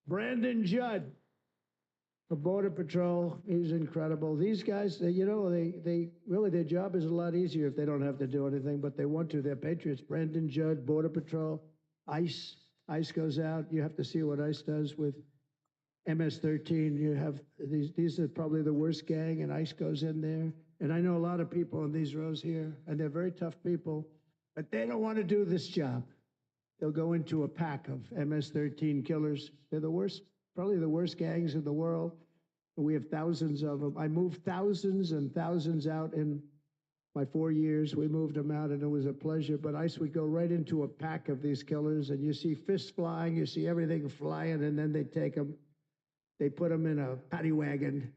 Brandon Judd, for Border Patrol, he's incredible. These guys, they really, their job is a lot easier if they don't have to do anything, but they want to. They're patriots. Brandon Judd, Border Patrol, ICE. ICE goes out. You have to see what ICE does with MS-13. You have these are probably the worst gang, and ICE goes in there. And I know a lot of people in these rows here, and they're very tough people, but they don't want to do this job. They'll go into a pack of MS-13 killers. They're the worst, probably the worst gangs in the world. We have thousands of them. I moved thousands and thousands out in my 4 years. We moved them out, and it was a pleasure. But ICE would go right into a pack of these killers, and you see fists flying, you see everything flying, and then they take them. They put them in a paddy wagon.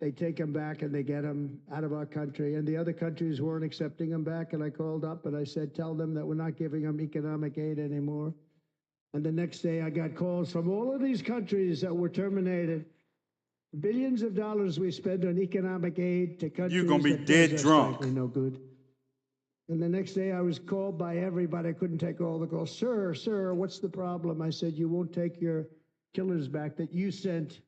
They take them back, and they get them out of our country. And the other countries weren't accepting them back, and I called up, and I said, tell them that we're not giving them economic aid anymore. And the next day, I got calls from all of these countries that were terminated. Billions of dollars we spend on economic aid to countries You're going to be that dead does us drunk. frankly no good. And the next day, I was called by everybody. I couldn't take all the calls. Sir, what's the problem? I said, you won't take your killers back that you sent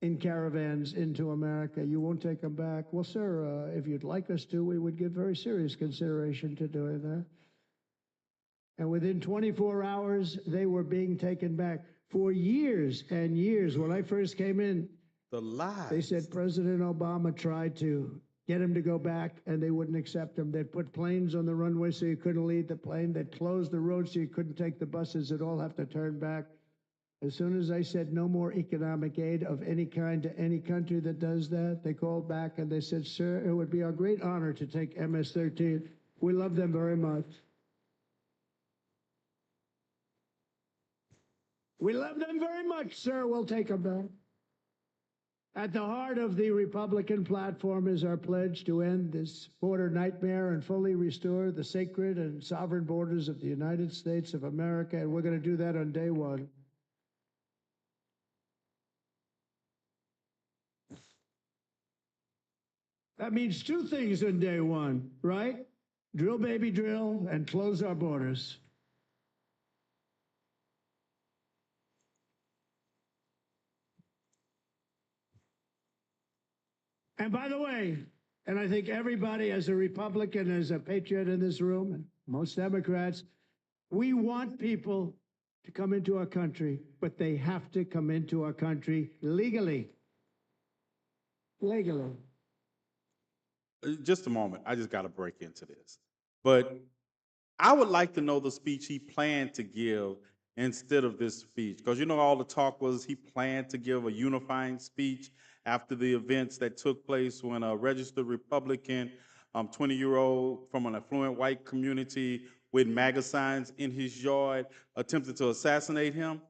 in caravans into America. You won't take them back. Well, sir, if you'd like us to, we would give very serious consideration to doing that. And within 24 hours, they were being taken back. For years and years, when I first came in, The lies. they said President Obama tried to get him to go back, and they wouldn't accept him. They'd put planes on the runway so you couldn't leave the plane. They'd close the road so you couldn't take the buses. They'd all have to turn back. As soon as I said no more economic aid of any kind to any country that does that, they called back and they said, sir, it would be our great honor to take MS-13. We love them very much. We love them very much, sir. We'll take them back. At the heart of the Republican platform is our pledge to end this border nightmare and fully restore the sacred and sovereign borders of the United States of America, and we're going to do that on day one. That means two things on day one, right? Drill, baby, drill, and close our borders. And by the way, and I think everybody as a Republican, as a patriot in this room, and most Democrats, we want people to come into our country, but they have to come into our country legally. Legally. Just a moment. I just got to break into this. But I would like to know the speech he planned to give instead of this speech. Because all the talk was he planned to give a unifying speech after the events that took place when a registered Republican, 20-year-old from an affluent white community with MAGA signs in his yard attempted to assassinate him.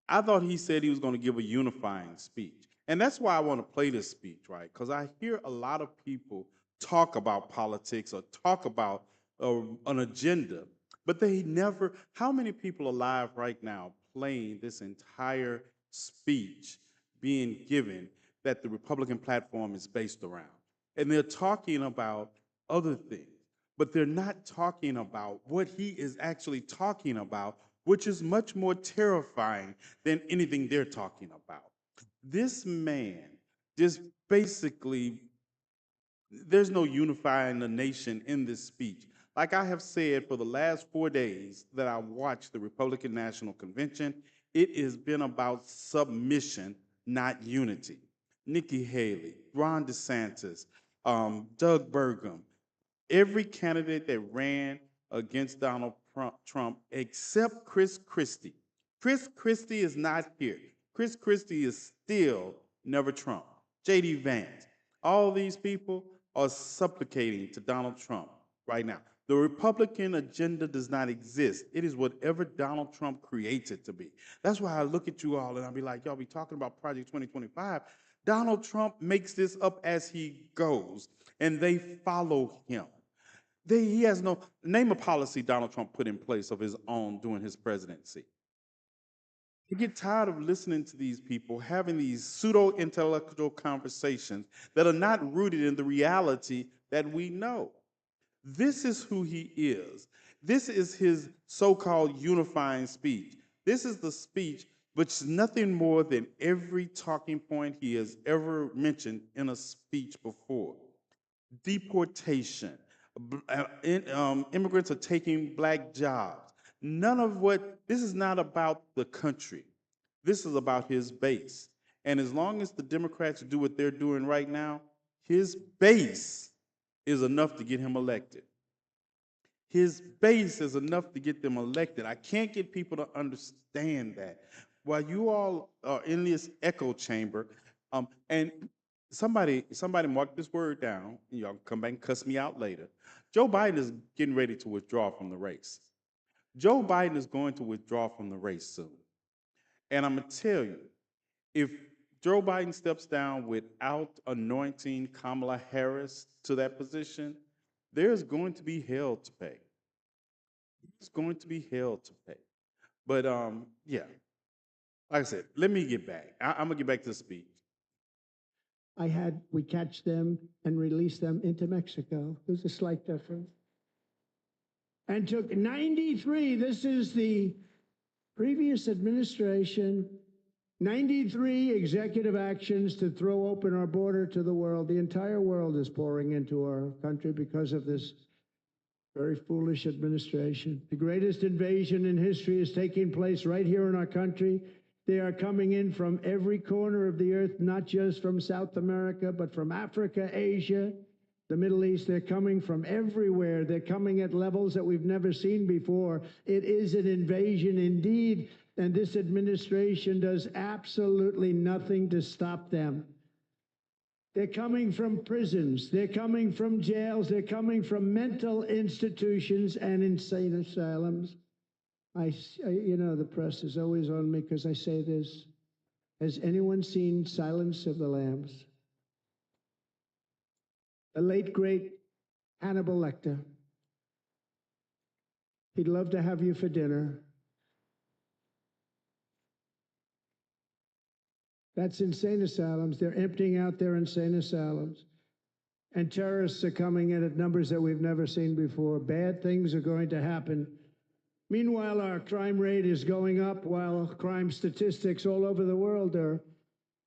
I thought he said he was going to give a unifying speech. And that's why I want to play this speech, right? Because I hear a lot of people talk about politics or talk about an agenda, but they never, how many people alive right now playing this entire speech being given that the Republican platform is based around? And they're talking about other things, but they're not talking about what he is actually talking about, which is much more terrifying than anything they're talking about. This man just basically, there's no unifying the nation in this speech. Like I have said for the last 4 days that I watched the Republican National Convention, it has been about submission, not unity. Nikki Haley, Ron DeSantis, Doug Burgum, every candidate that ran against Donald Trump except Chris Christie. Chris Christie is not here. Chris Christie is still never Trump. J.D. Vance. All these people are supplicating to Donald Trump right now. The Republican agenda does not exist. It is whatever Donald Trump creates it to be. That's why I look at you all and I'll be like, y'all be talking about Project 2025. Donald Trump makes this up as he goes, and they follow him. He has no name a policy Donald Trump put in place of his own during his presidency. You get tired of listening to these people having these pseudo intellectual conversations that are not rooted in the reality that we know. This is who he is. This is his so called unifying speech. This is the speech which is nothing more than every talking point he has ever mentioned in a speech before. Deportation, immigrants are taking black jobs. None of what, this is not about the country. This is about his base. And as long as the Democrats do what they're doing right now, his base is enough to get him elected. His base is enough to get them elected. I can't get people to understand that. While you all are in this echo chamber, and somebody mark this word down, and y'all come back and cuss me out later. Joe Biden is getting ready to withdraw from the race. Joe Biden is going to withdraw from the race soon. And I'm going to tell you, if Joe Biden steps down without anointing Kamala Harris to that position, there's going to be hell to pay. It's going to be hell to pay. But yeah, like I said, let me get back. I'm gonna get back to the speech. We catch them and release them into Mexico. There's a slight difference. And took 93, this is the previous administration, 93 executive actions to throw open our border to the world. The entire world is pouring into our country because of this very foolish administration. The greatest invasion in history is taking place right here in our country. They are coming in from every corner of the earth, not just from South America, but from Africa, Asia, the Middle East. They're coming from everywhere. They're coming at levels that we've never seen before. It is an invasion indeed, and this administration does absolutely nothing to stop them. They're coming from prisons. They're coming from jails. They're coming from mental institutions and insane asylums. You know, the press is always on me because I say this. Has anyone seen Silence of the Lambs? The late, great Hannibal Lecter. He'd love to have you for dinner. That's insane asylums. They're emptying out their insane asylums. And terrorists are coming in at numbers that we've never seen before. Bad things are going to happen. Meanwhile, our crime rate is going up while crime statistics all over the world are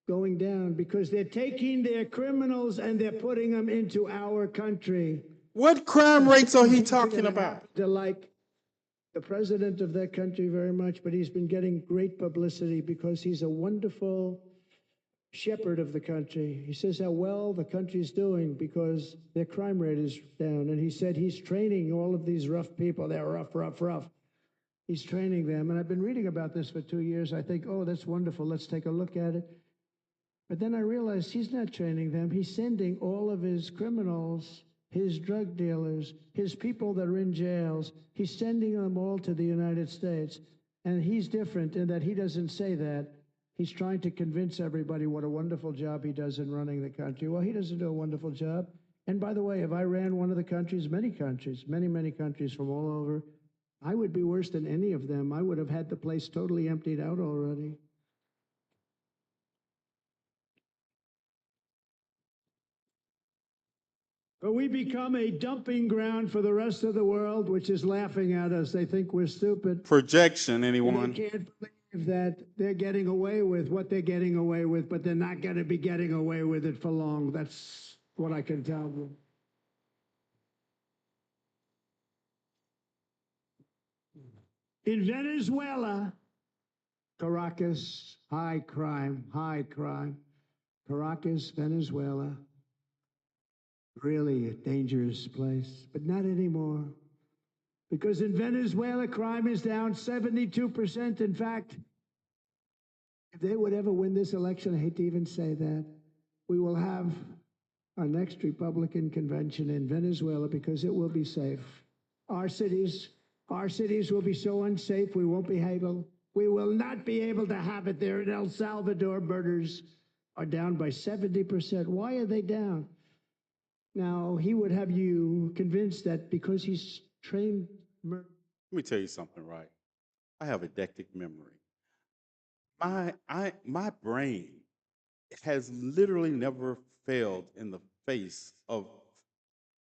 going down because they're taking their criminals and they're putting them into our country. What crime rates are he talking about? To like the president of that country very much, but he's been getting great publicity because he's a wonderful shepherd of the country. He says how well the country's doing because their crime rate is down. And he said he's training all of these rough people. They're rough. He's training them. And I've been reading about this for 2 years. I think, oh, that's wonderful. Let's take a look at it. But then I realized he's not training them. He's sending all of his criminals, his drug dealers, his people that are in jails, he's sending them all to the United States. And he's different in that he doesn't say that. He's trying to convince everybody what a wonderful job he does in running the country. Well, he doesn't do a wonderful job. And by the way, if I ran one of the countries, many countries from all over, I would be worse than any of them. I would have had the place totally emptied out already. But we become a dumping ground for the rest of the world, which is laughing at us. They think we're stupid. Projection, anyone? They can't believe that they're getting away with what they're getting away with, but they're not going to be getting away with it for long. That's what I can tell you. In Venezuela, Caracas, high crime, high crime. Caracas, Venezuela, really a dangerous place, but not anymore. Because in Venezuela, crime is down 72%. In fact, if they would ever win this election, I hate to even say that, we will have our next Republican convention in Venezuela because it will be safe. Our cities, our cities will be so unsafe we we will not be able to have it there. In El Salvador, murders are down by 70%. Why are they down? Now, he would have you convinced that because he's trained Let me tell you something, right? I have a decade memory. My brain has literally never failed in the face of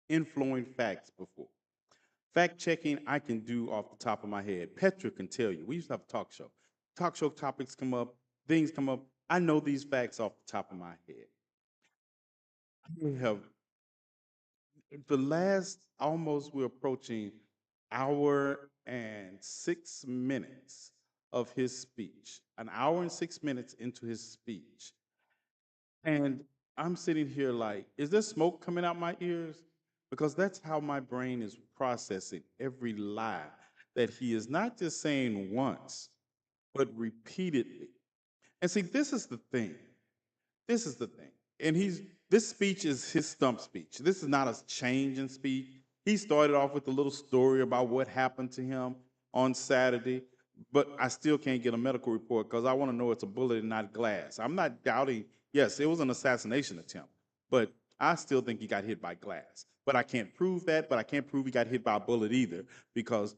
inflowing facts before. Fact checking, I can do off the top of my head. Petra can tell you. We used to have a talk show. Talk show topics come up, things come up. I know these facts off the top of my head. I have the last almost we're approaching hour and 6 minutes of his speech. An hour and 6 minutes into his speech. And I'm sitting here like, is there smoke coming out my ears? Because that's how my brain is processing every lie that he is not just saying once, but repeatedly. And see, this is the thing. This is the thing. And this speech is his stump speech. This is not a change in speech. He started off with a little story about what happened to him on Saturday, but I still can't get a medical report because I want to know it's a bullet and not glass. I'm not doubting, yes, it was an assassination attempt, but I still think he got hit by glass. But I can't prove that, but I can't prove he got hit by a bullet either because,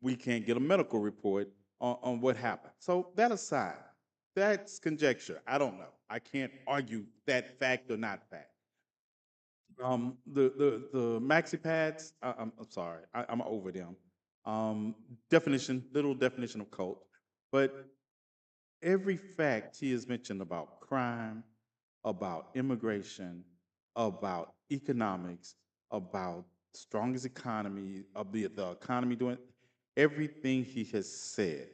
we can't get a medical report on what happened. So that aside, that's conjecture. I don't know. I can't argue that fact or not fact. The maxi pads. I'm sorry. I'm over them. Little definition of cult, but every fact he has mentioned about crime, about immigration, about economics, about strongest economy, of the economy doing everything he has said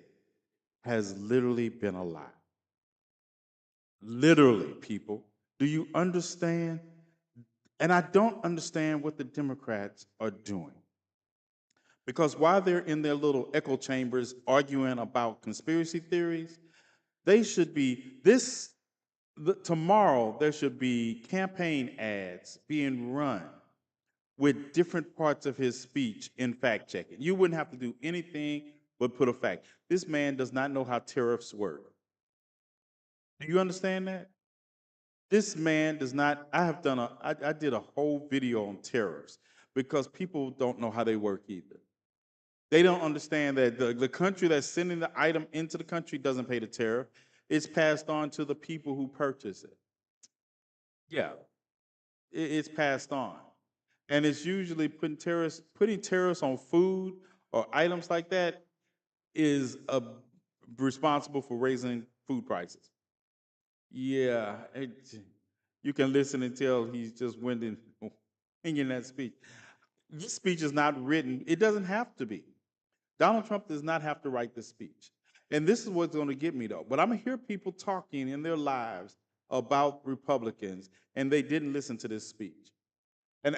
has literally been a lie. Literally, people. Do you understand? And I don't understand what the Democrats are doing. Because while they're in their little echo chambers arguing about conspiracy theories, they should be tomorrow there should be campaign ads being run with different parts of his speech in fact checking. You wouldn't have to do anything but put a fact. This man does not know how tariffs work. Do you understand that? This man does not. I did a whole video on tariffs because people don't know how they work either. They don't understand that the country that's sending the item into the country doesn't pay the tariff. It's passed on to the people who purchase it. Yeah, it's passed on. And it's usually putting tariffs on food or items like that is responsible for raising food prices. Yeah, you can listen and tell he's just winding in that speech. This speech is not written. It doesn't have to be. Donald Trump does not have to write this speech. And this is what's going to get me though. But I'm gonna hear people talking in their lives about Republicans, and they didn't listen to this speech. And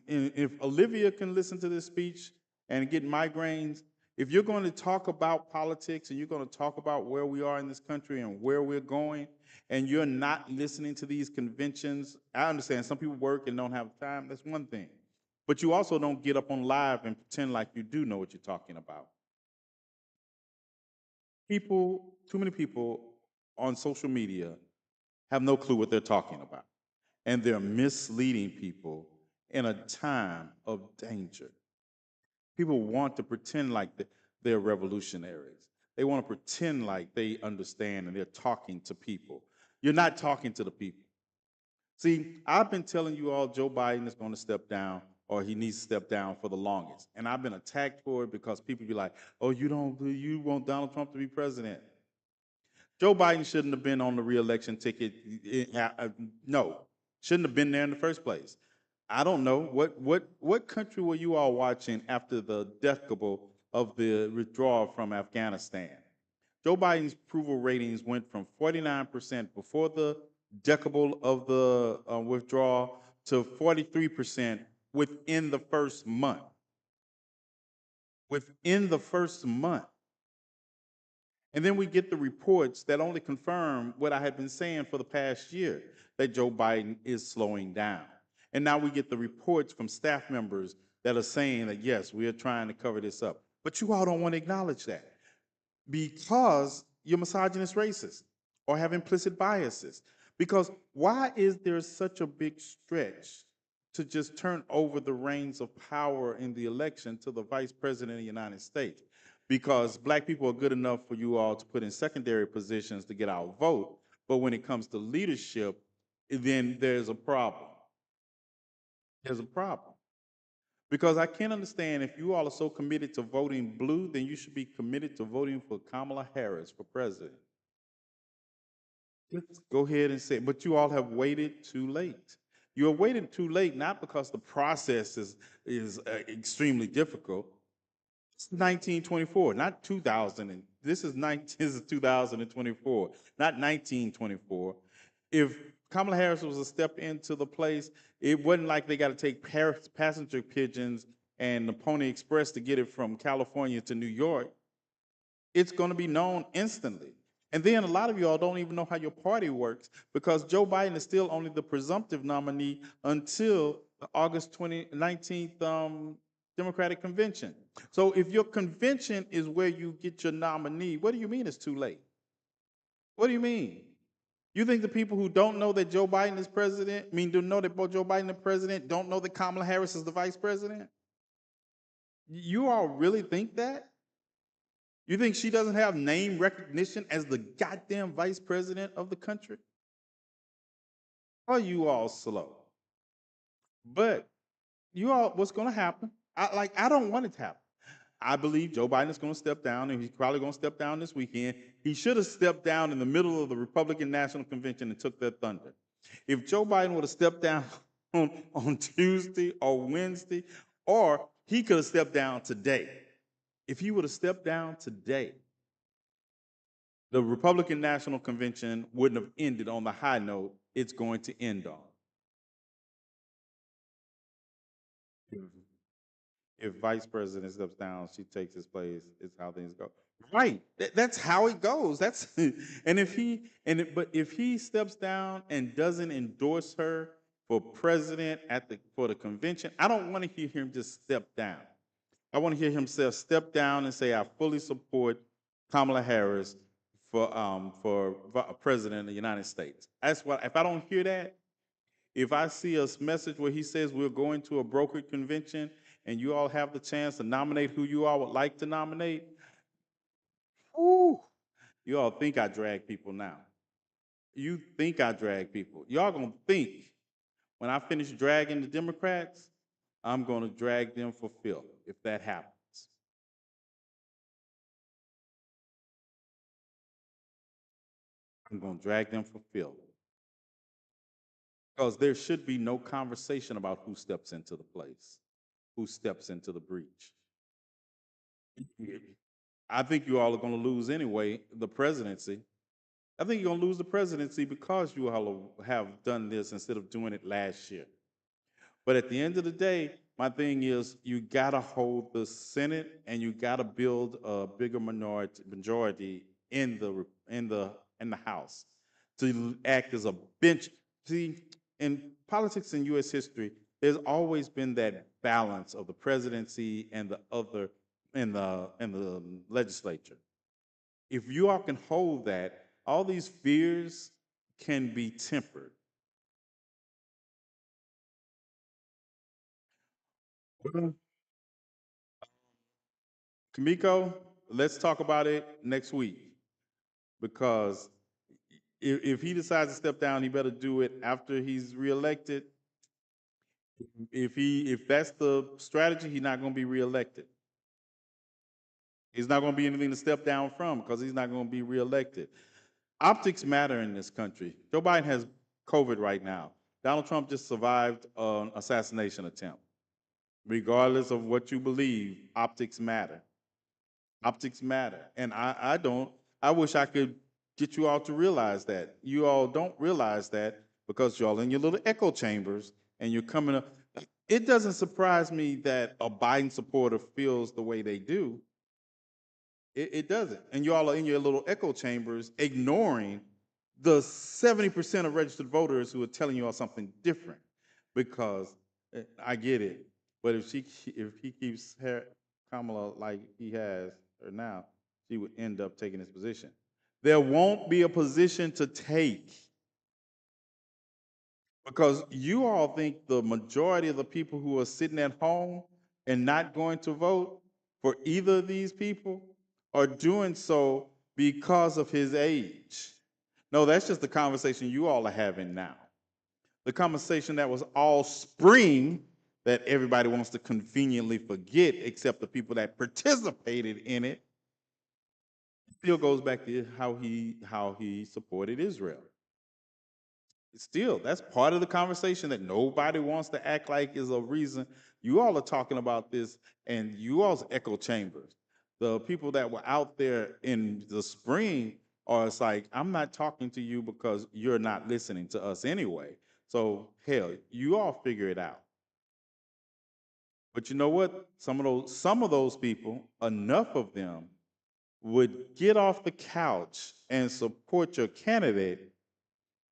if Olivia can listen to this speech and get migraines, if you're going to talk about politics and you're going to talk about where we are in this country and where we're going, and you're not listening to these conventions, I understand some people work and don't have time. That's one thing. But you also don't get up on live and pretend like you do know what you're talking about. Too many people on social media have no clue what they're talking about. And they're misleading people in a time of danger. People want to pretend like they're revolutionaries. They want to pretend like they understand and they're talking to people. You're not talking to the people. See, I've been telling you all Joe Biden is going to step down or he needs to step down for the longest. And I've been attacked for it because people be like, "Oh, you want Donald Trump to be president?" Joe Biden shouldn't have been on the reelection ticket. No, shouldn't have been there in the first place. I don't know what country were you all watching after the debacle of the withdrawal from Afghanistan? Joe Biden's approval ratings went from 49% before the debacle of the withdrawal to 43% within the first month. Within the first month. And then we get the reports that only confirm what I had been saying for the past year, that Joe Biden is slowing down. And now we get the reports from staff members that are saying that, yes, we are trying to cover this up. But you all don't want to acknowledge that because you're misogynist racist or have implicit biases. Because why is there such a big stretch to just turn over the reins of power in the election to the vice president of the United States? Because black people are good enough for you all to put in secondary positions to get our vote, but when it comes to leadership, then there's a problem. There's a problem. Because I can't understand, if you all are so committed to voting blue, then you should be committed to voting for Kamala Harris for president. Let's go ahead and say, but you all have waited too late. You have waited too late, not because the process is extremely difficult. It's 1924, not 2000. This is 2024, not 1924. If Kamala Harris was a step into the place, it wasn't like they got to take passenger pigeons and the Pony Express to get it from California to New York. It's going to be known instantly. And then a lot of y'all don't even know how your party works because Joe Biden is still only the presumptive nominee until the August 19th Democratic Convention. So if your convention is where you get your nominee, what do you mean it's too late? What do you mean? You think the people who don't know that Joe Biden is president, don't know that Joe Biden is president, don't know that Kamala Harris is the vice president? You all really think that? You think she doesn't have name recognition as the goddamn vice president of the country? Are you all slow? But you all, what's going to happen? I don't want it to happen. I believe Joe Biden is going to step down, and he's probably going to step down this weekend. He should have stepped down in the middle of the Republican National Convention and took their thunder. If Joe Biden would have stepped down on Tuesday or Wednesday, or he could have stepped down today. If he would have stepped down today, the Republican National Convention wouldn't have ended on the high note it's going to end on. If vice president steps down, she takes his place. It's how things go. Right. That's how it goes. That's and but if he steps down and doesn't endorse her for president for the convention, I don't want to hear him just step down. I want to hear him step down and say, "I fully support Kamala Harris for president of the United States." That's what. If I don't hear that, if I see a message where he says we're going to a brokered convention and you all have the chance to nominate who you all would like to nominate, whew, you all think I drag people now. You think I drag people. Y'all gonna think when I finish dragging the Democrats, I'm gonna drag them for filth if that happens. I'm gonna drag them for filth. Because there should be no conversation about who steps into the place, who steps into the breach. I think you all are going to lose anyway the presidency. I think you're going to lose the presidency because you all have done this instead of doing it last year. But at the end of the day, my thing is you got to hold the Senate and you got to build a bigger majority in the House to act as a bench. See, in politics in U.S. history, there's always been that balance of the presidency and the other in the legislature. If you all can hold that, all these fears can be tempered. Well, Kamiko, let's talk about it next week because if he decides to step down, he better do it after he's reelected. If that's the strategy, he's not going to be reelected. He's not going to be anything to step down from because he's not going to be reelected. Optics matter in this country. Joe Biden has COVID right now. Donald Trump just survived an assassination attempt. Regardless of what you believe, optics matter. Optics matter. And I don't, I wish I could get you all to realize that. You all don't realize that because y'all in your little echo chambers and you're coming up. It doesn't surprise me that a Biden supporter feels the way they do. It doesn't. And y'all are in your little echo chambers ignoring the 70% of registered voters who are telling you all something different. Because I get it. But if he keeps Kamala like he has her now, she would end up taking his position. There won't be a position to take because you all think the majority of the people who are sitting at home and not going to vote for either of these people are doing so because of his age. No, that's just the conversation you all are having now. The conversation that was all spring that everybody wants to conveniently forget, except the people that participated in it, still goes back to how he supported Israel. Still, that's part of the conversation that nobody wants to act like is a reason. You all are talking about this and you all's echo chambers. The people that were out there in the spring are, it's like, I'm not talking to you because you're not listening to us anyway. So hell, you all figure it out. But you know what? Some of those people, enough of them, would get off the couch and support your candidate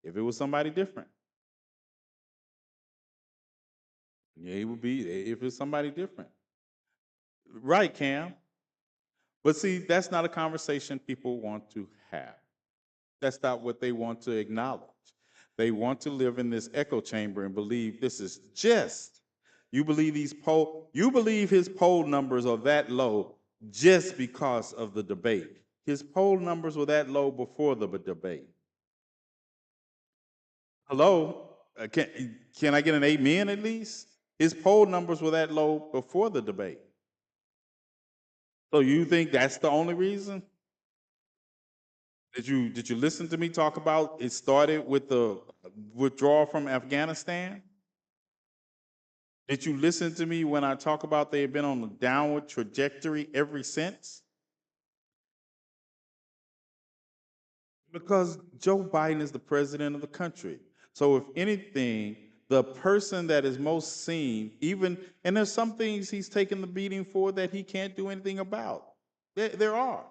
if it was somebody different. Yeah, he would be if it's somebody different. Right, Cam. But see, that's not a conversation people want to have. That's not what they want to acknowledge. They want to live in this echo chamber and believe this is just. You believe his poll numbers are that low just because of the debate. His poll numbers were that low before the debate. Hello? Can I get an amen at least? His poll numbers were that low before the debate. So you think that's the only reason? Did you listen to me talk about it started with the withdrawal from Afghanistan? Did you listen to me when I talk about they have been on a downward trajectory ever since? Because Joe Biden is the president of the country. So if anything, the person that is most seen, even and there's some things he's taken the beating for that he can't do anything about. There are.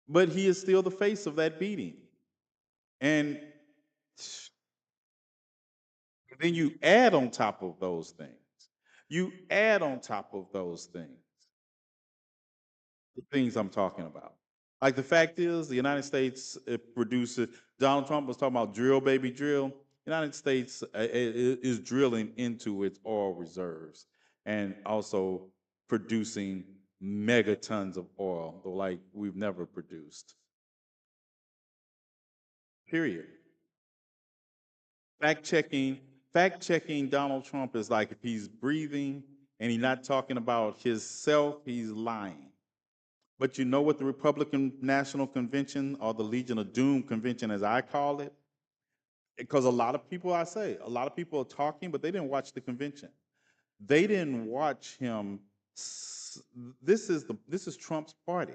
But he is still the face of that beating. And then you add on top of those things. You add on top of those things the things I'm talking about. Like the fact is, the United States produces. Donald Trump was talking about drill, baby, drill. United States is drilling into its oil reserves and also producing megatons of oil, like we've never produced. Period. Fact checking, fact checking Donald Trump is like if he's breathing and he's not talking about himself, he's lying. But you know what the Republican National Convention or the Legion of Doom Convention, as I call it? Because a lot of people, a lot of people are talking, but they didn't watch the convention. They didn't watch him. This is Trump's party.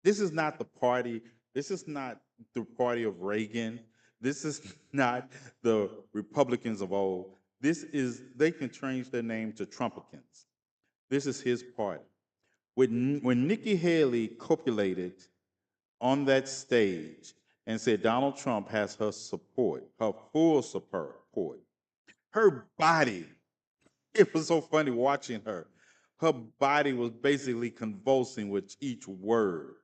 This is not the party. This is not the party of Reagan. This is not the Republicans of old. They can change their name to Trumpicans. This is his party. When Nikki Haley copulated on that stage and said Donald Trump has her support, her full support, her body, it was so funny watching her. Her body was basically convulsing with each word.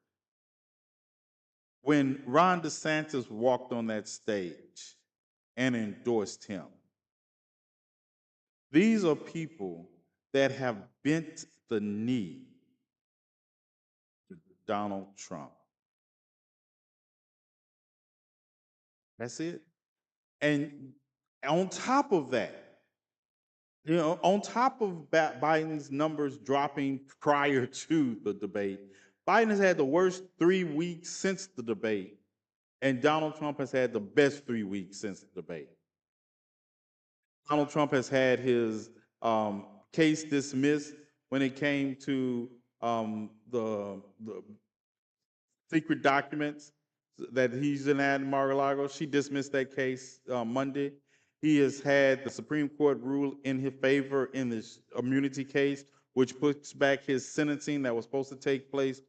When Ron DeSantis walked on that stage and endorsed him, these are people that have bent the knee to Donald Trump. That's it. And on top of that, You know, on top of Biden's numbers dropping prior to the debate, Biden has had the worst 3 weeks since the debate, and Donald Trump has had the best 3 weeks since the debate. Donald Trump has had his case dismissed when it came to the secret documents that he's in at Mar-a-Lago. She dismissed that case Monday. He has had the Supreme Court rule in his favor in this immunity case, which puts back his sentencing that was supposed to take place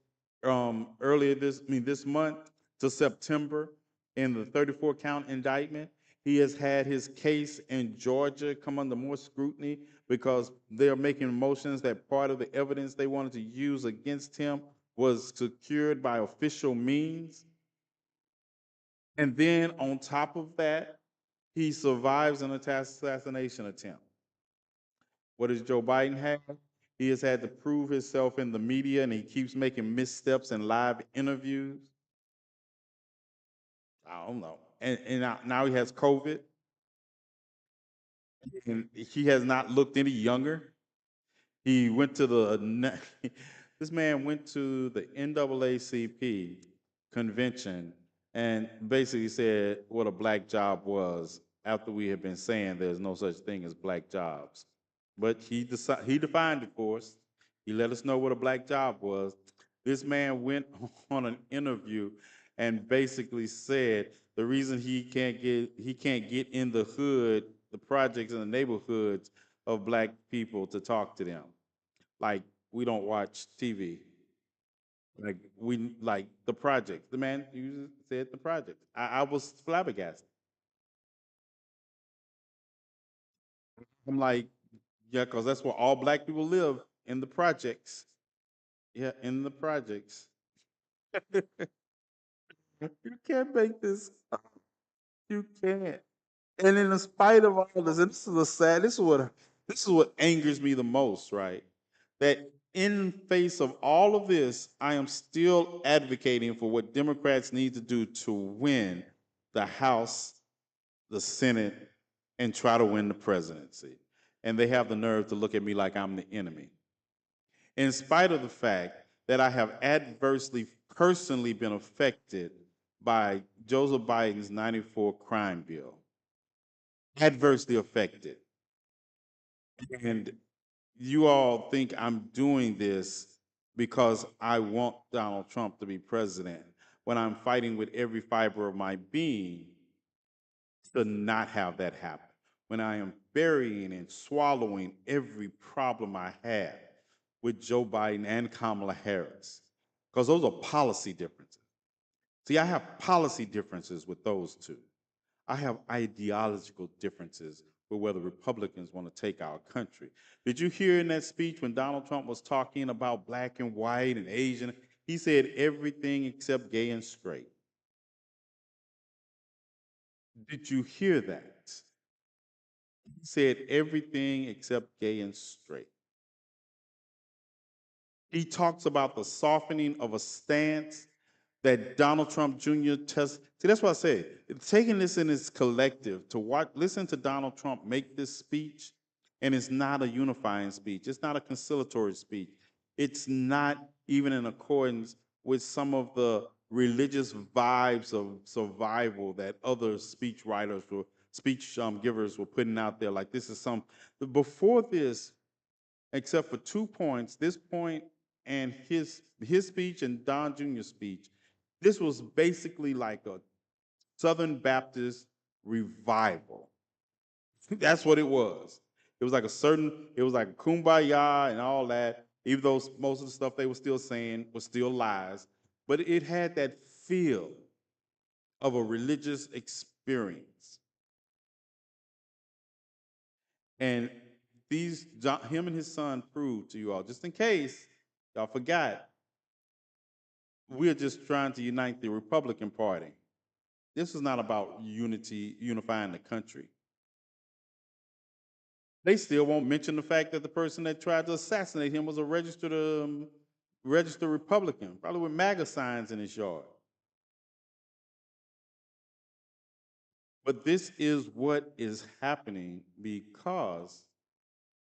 earlier this month to September in the 34 count indictment. He has had his case in Georgia come under more scrutiny because they're making motions that part of the evidence they wanted to use against him was secured by official means. And then on top of that, he survives an assassination attempt. What does Joe Biden have? He has had to prove himself in the media and he keeps making missteps in live interviews. I don't know. And now he has COVID and he has not looked any younger. He went to this man went to the NAACP convention and basically said what a black job was after we had been saying there's no such thing as black jobs. But he defined it for us. He let us know what a black job was. This man went on an interview and basically said the reason he can't get in the hood, the projects in the neighborhoods of black people to talk to them. Like we don't watch TV. Like we like the project. The man you said the project. I was flabbergasted. I'm like, yeah, because that's where all black people live in the projects. Yeah, in the projects. You can't make this. You can't. And in spite of all this, and this is a sad. This is what angers me the most, right? That in face of all of this, I am still advocating for what Democrats need to do to win the House, the Senate, and try to win the presidency. And they have the nerve to look at me like I'm the enemy. In spite of the fact that I have adversely personally been affected by Joseph Biden's 94 crime bill, adversely affected. And you all think I'm doing this because I want Donald Trump to be president when I'm fighting with every fiber of my being to not have that happen. When I am burying and swallowing every problem I have with Joe Biden and Kamala Harris, because those are policy differences. See, I have policy differences with those two. I have ideological differences with whether Republicans want to take our country. Did you hear in that speech when Donald Trump was talking about black and white and Asian? He said everything except gay and straight. Did you hear that? He said everything except gay and straight. He talks about the softening of a stance that Donald Trump Jr. tests. See, that's what I say. Taking this in its collective to watch, listen to Donald Trump make this speech, and it's not a unifying speech. It's not a conciliatory speech. It's not even in accordance with some of the religious vibes of survival that other speech writers or speech givers were putting out there. Like this is some. Before this, except for 2 points, this point and his speech and Don Jr.'s speech, this was basically like a Southern Baptist revival. That's what it was. It was like kumbaya and all that, even though most of the stuff they were still saying was still lies, but it had that feel of a religious experience. And him and his son proved to you all, just in case y'all forgot, we're just trying to unite the Republican Party. This is not about unifying the country. They still won't mention the fact that the person that tried to assassinate him was a registered Republican, probably with MAGA signs in his yard. But this is what is happening because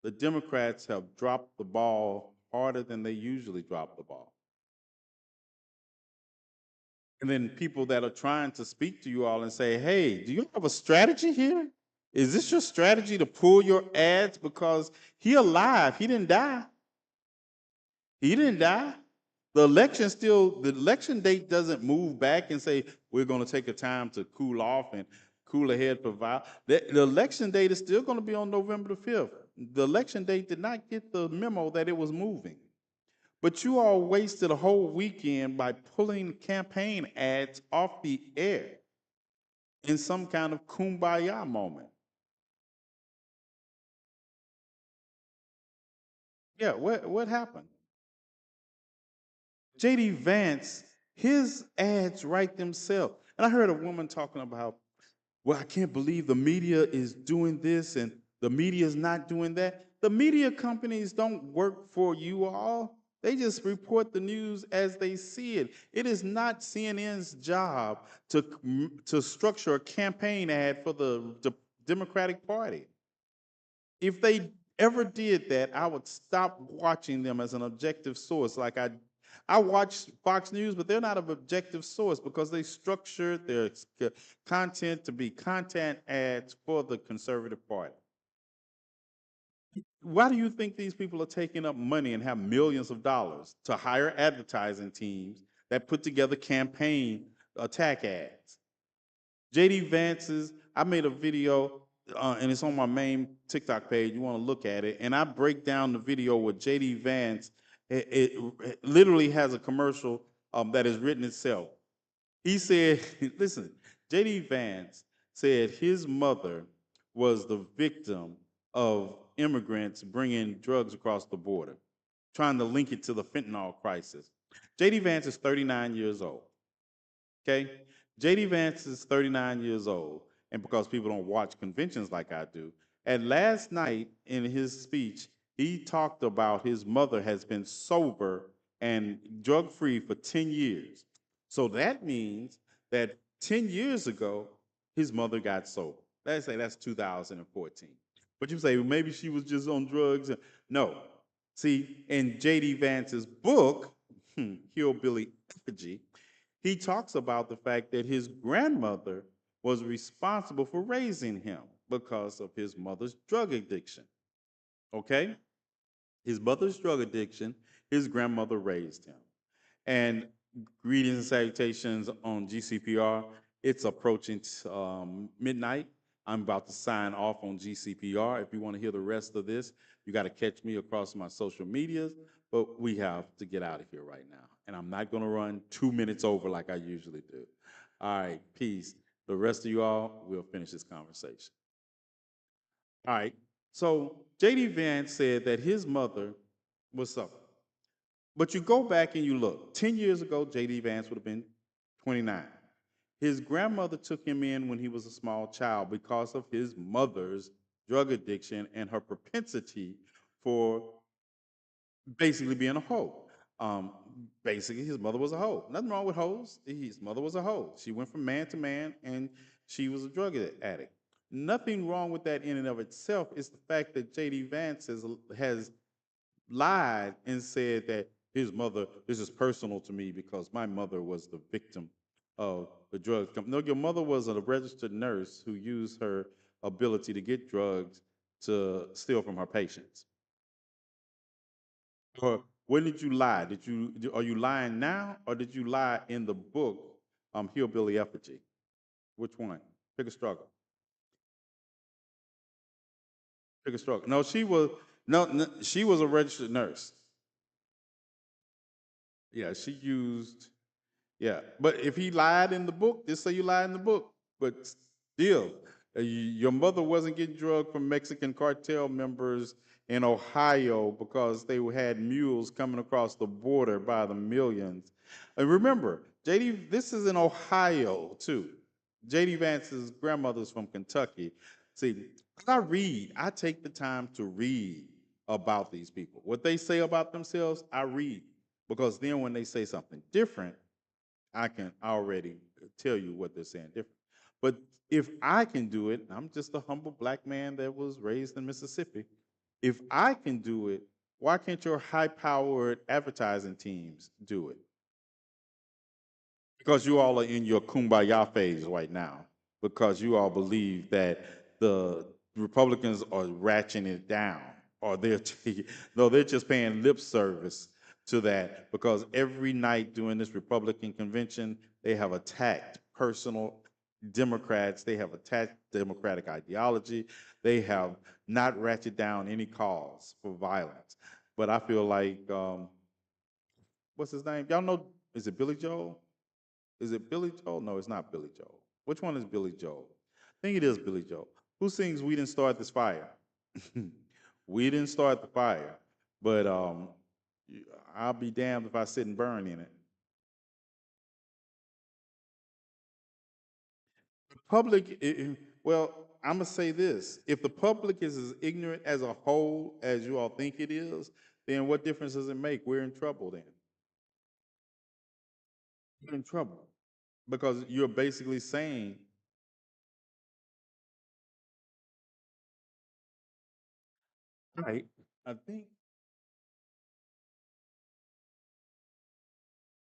the Democrats have dropped the ball harder than they usually drop the ball. And then people that are trying to speak to you all and say, hey, do you have a strategy here? Is this your strategy to pull your ads? Because he alive, he didn't die. He didn't die. The election date doesn't move back and say, we're going to take a time to cool off and cool ahead for the election date is still going to be on November the 5th. The election date did not get the memo that it was moving. But you all wasted a whole weekend by pulling campaign ads off the air in some kind of kumbaya moment. Yeah, what happened? JD Vance, his ads write themselves. And I heard a woman talking about, well, I can't believe the media is doing this and the media is not doing that. The media companies don't work for you all. They just report the news as they see it. It is not CNN's job to structure a campaign ad for the Democratic Party. If they ever did that, I would stop watching them as an objective source. I watch Fox News, but they're not an objective source because they structured their content to be content ads for the conservative party. Why do you think these people are taking up money and have millions of dollars to hire advertising teams that put together campaign attack ads? JD Vance's, I made a video and it's on my main TikTok page. You want to look at it. And I break down the video with JD Vance. It literally has a commercial that is written itself. He said, listen, JD Vance said his mother was the victim of immigrants bringing drugs across the border, trying to link it to the fentanyl crisis. JD Vance is 39 years old. Okay? JD Vance is 39 years old, and because people don't watch conventions like I do, and last night in his speech, he talked about his mother has been sober and drug free for 10 years. So that means that 10 years ago, his mother got sober. Let's say that's 2014. But you say, well, maybe she was just on drugs. No. See, in JD Vance's book, Hillbilly Effigy, he talks about the fact that his grandmother was responsible for raising him because of his mother's drug addiction. Okay? His mother's drug addiction, his grandmother raised him. And greetings and salutations on GCPR. It's approaching midnight. I'm about to sign off on GCPR. If you want to hear the rest of this, you got to catch me across my social medias. But we have to get out of here right now. And I'm not going to run 2 minutes over like I usually do. All right, peace. The rest of you all, we'll finish this conversation. All right. So JD Vance said that his mother was suffering. But you go back and you look. 10 years ago, J.D. Vance would have been 29. His grandmother took him in when he was a small child because of his mother's drug addiction and her propensity for basically being a hoe. Um, Basically, his mother was a hoe. Nothing wrong with hoes. His mother was a hoe. She went from man to man, and she was a drug addict. Nothing wrong with that in and of itself. It's the fact that J.D. Vance has lied and said that his mother, this is personal to me because my mother was the victim of the drugs company. No, your mother was a registered nurse who used her ability to get drugs to steal from her patients. Or when did you lie? Are you lying now or did you lie in the book, Hillbilly Effigy? Which one? Pick a struggle. Pick a struggle. No, she was a registered nurse. Yeah, she used. Yeah, but if he lied in the book, just say you lied in the book. But still, your mother wasn't getting drugged from Mexican cartel members in Ohio because they had mules coming across the border by the millions. And remember, JD, this is in Ohio too. JD Vance's grandmother's from Kentucky. See, I take the time to read about these people. What they say about themselves, I read. Because then when they say something different, I can already tell you what they're saying different. But if I can do it, I'm just a humble black man that was raised in Mississippi. If I can do it, why can't your high-powered advertising teams do it? Because you all are in your kumbaya phase right now, because you all believe that the Republicans are ratcheting it down, or they're no, they're just paying lip service to that, because every night during this Republican convention, they have attacked personal Democrats, they have attacked Democratic ideology, they have not ratcheted down any cause for violence. But I feel like, what's his name? Y'all know, is it Billy Joel? Is it Billy Joel? No, it's not Billy Joel. Which one is Billy Joel? I think it is Billy Joel. Who sings "We Didn't Start This Fire"? We didn't start the fire, but I'll be damned if I sit and burn in it. The public, well, I'm gonna say this: if the public is as ignorant as a whole as you all think it is, then what difference does it make? We're in trouble. Then we're in trouble because you're basically saying, right? I think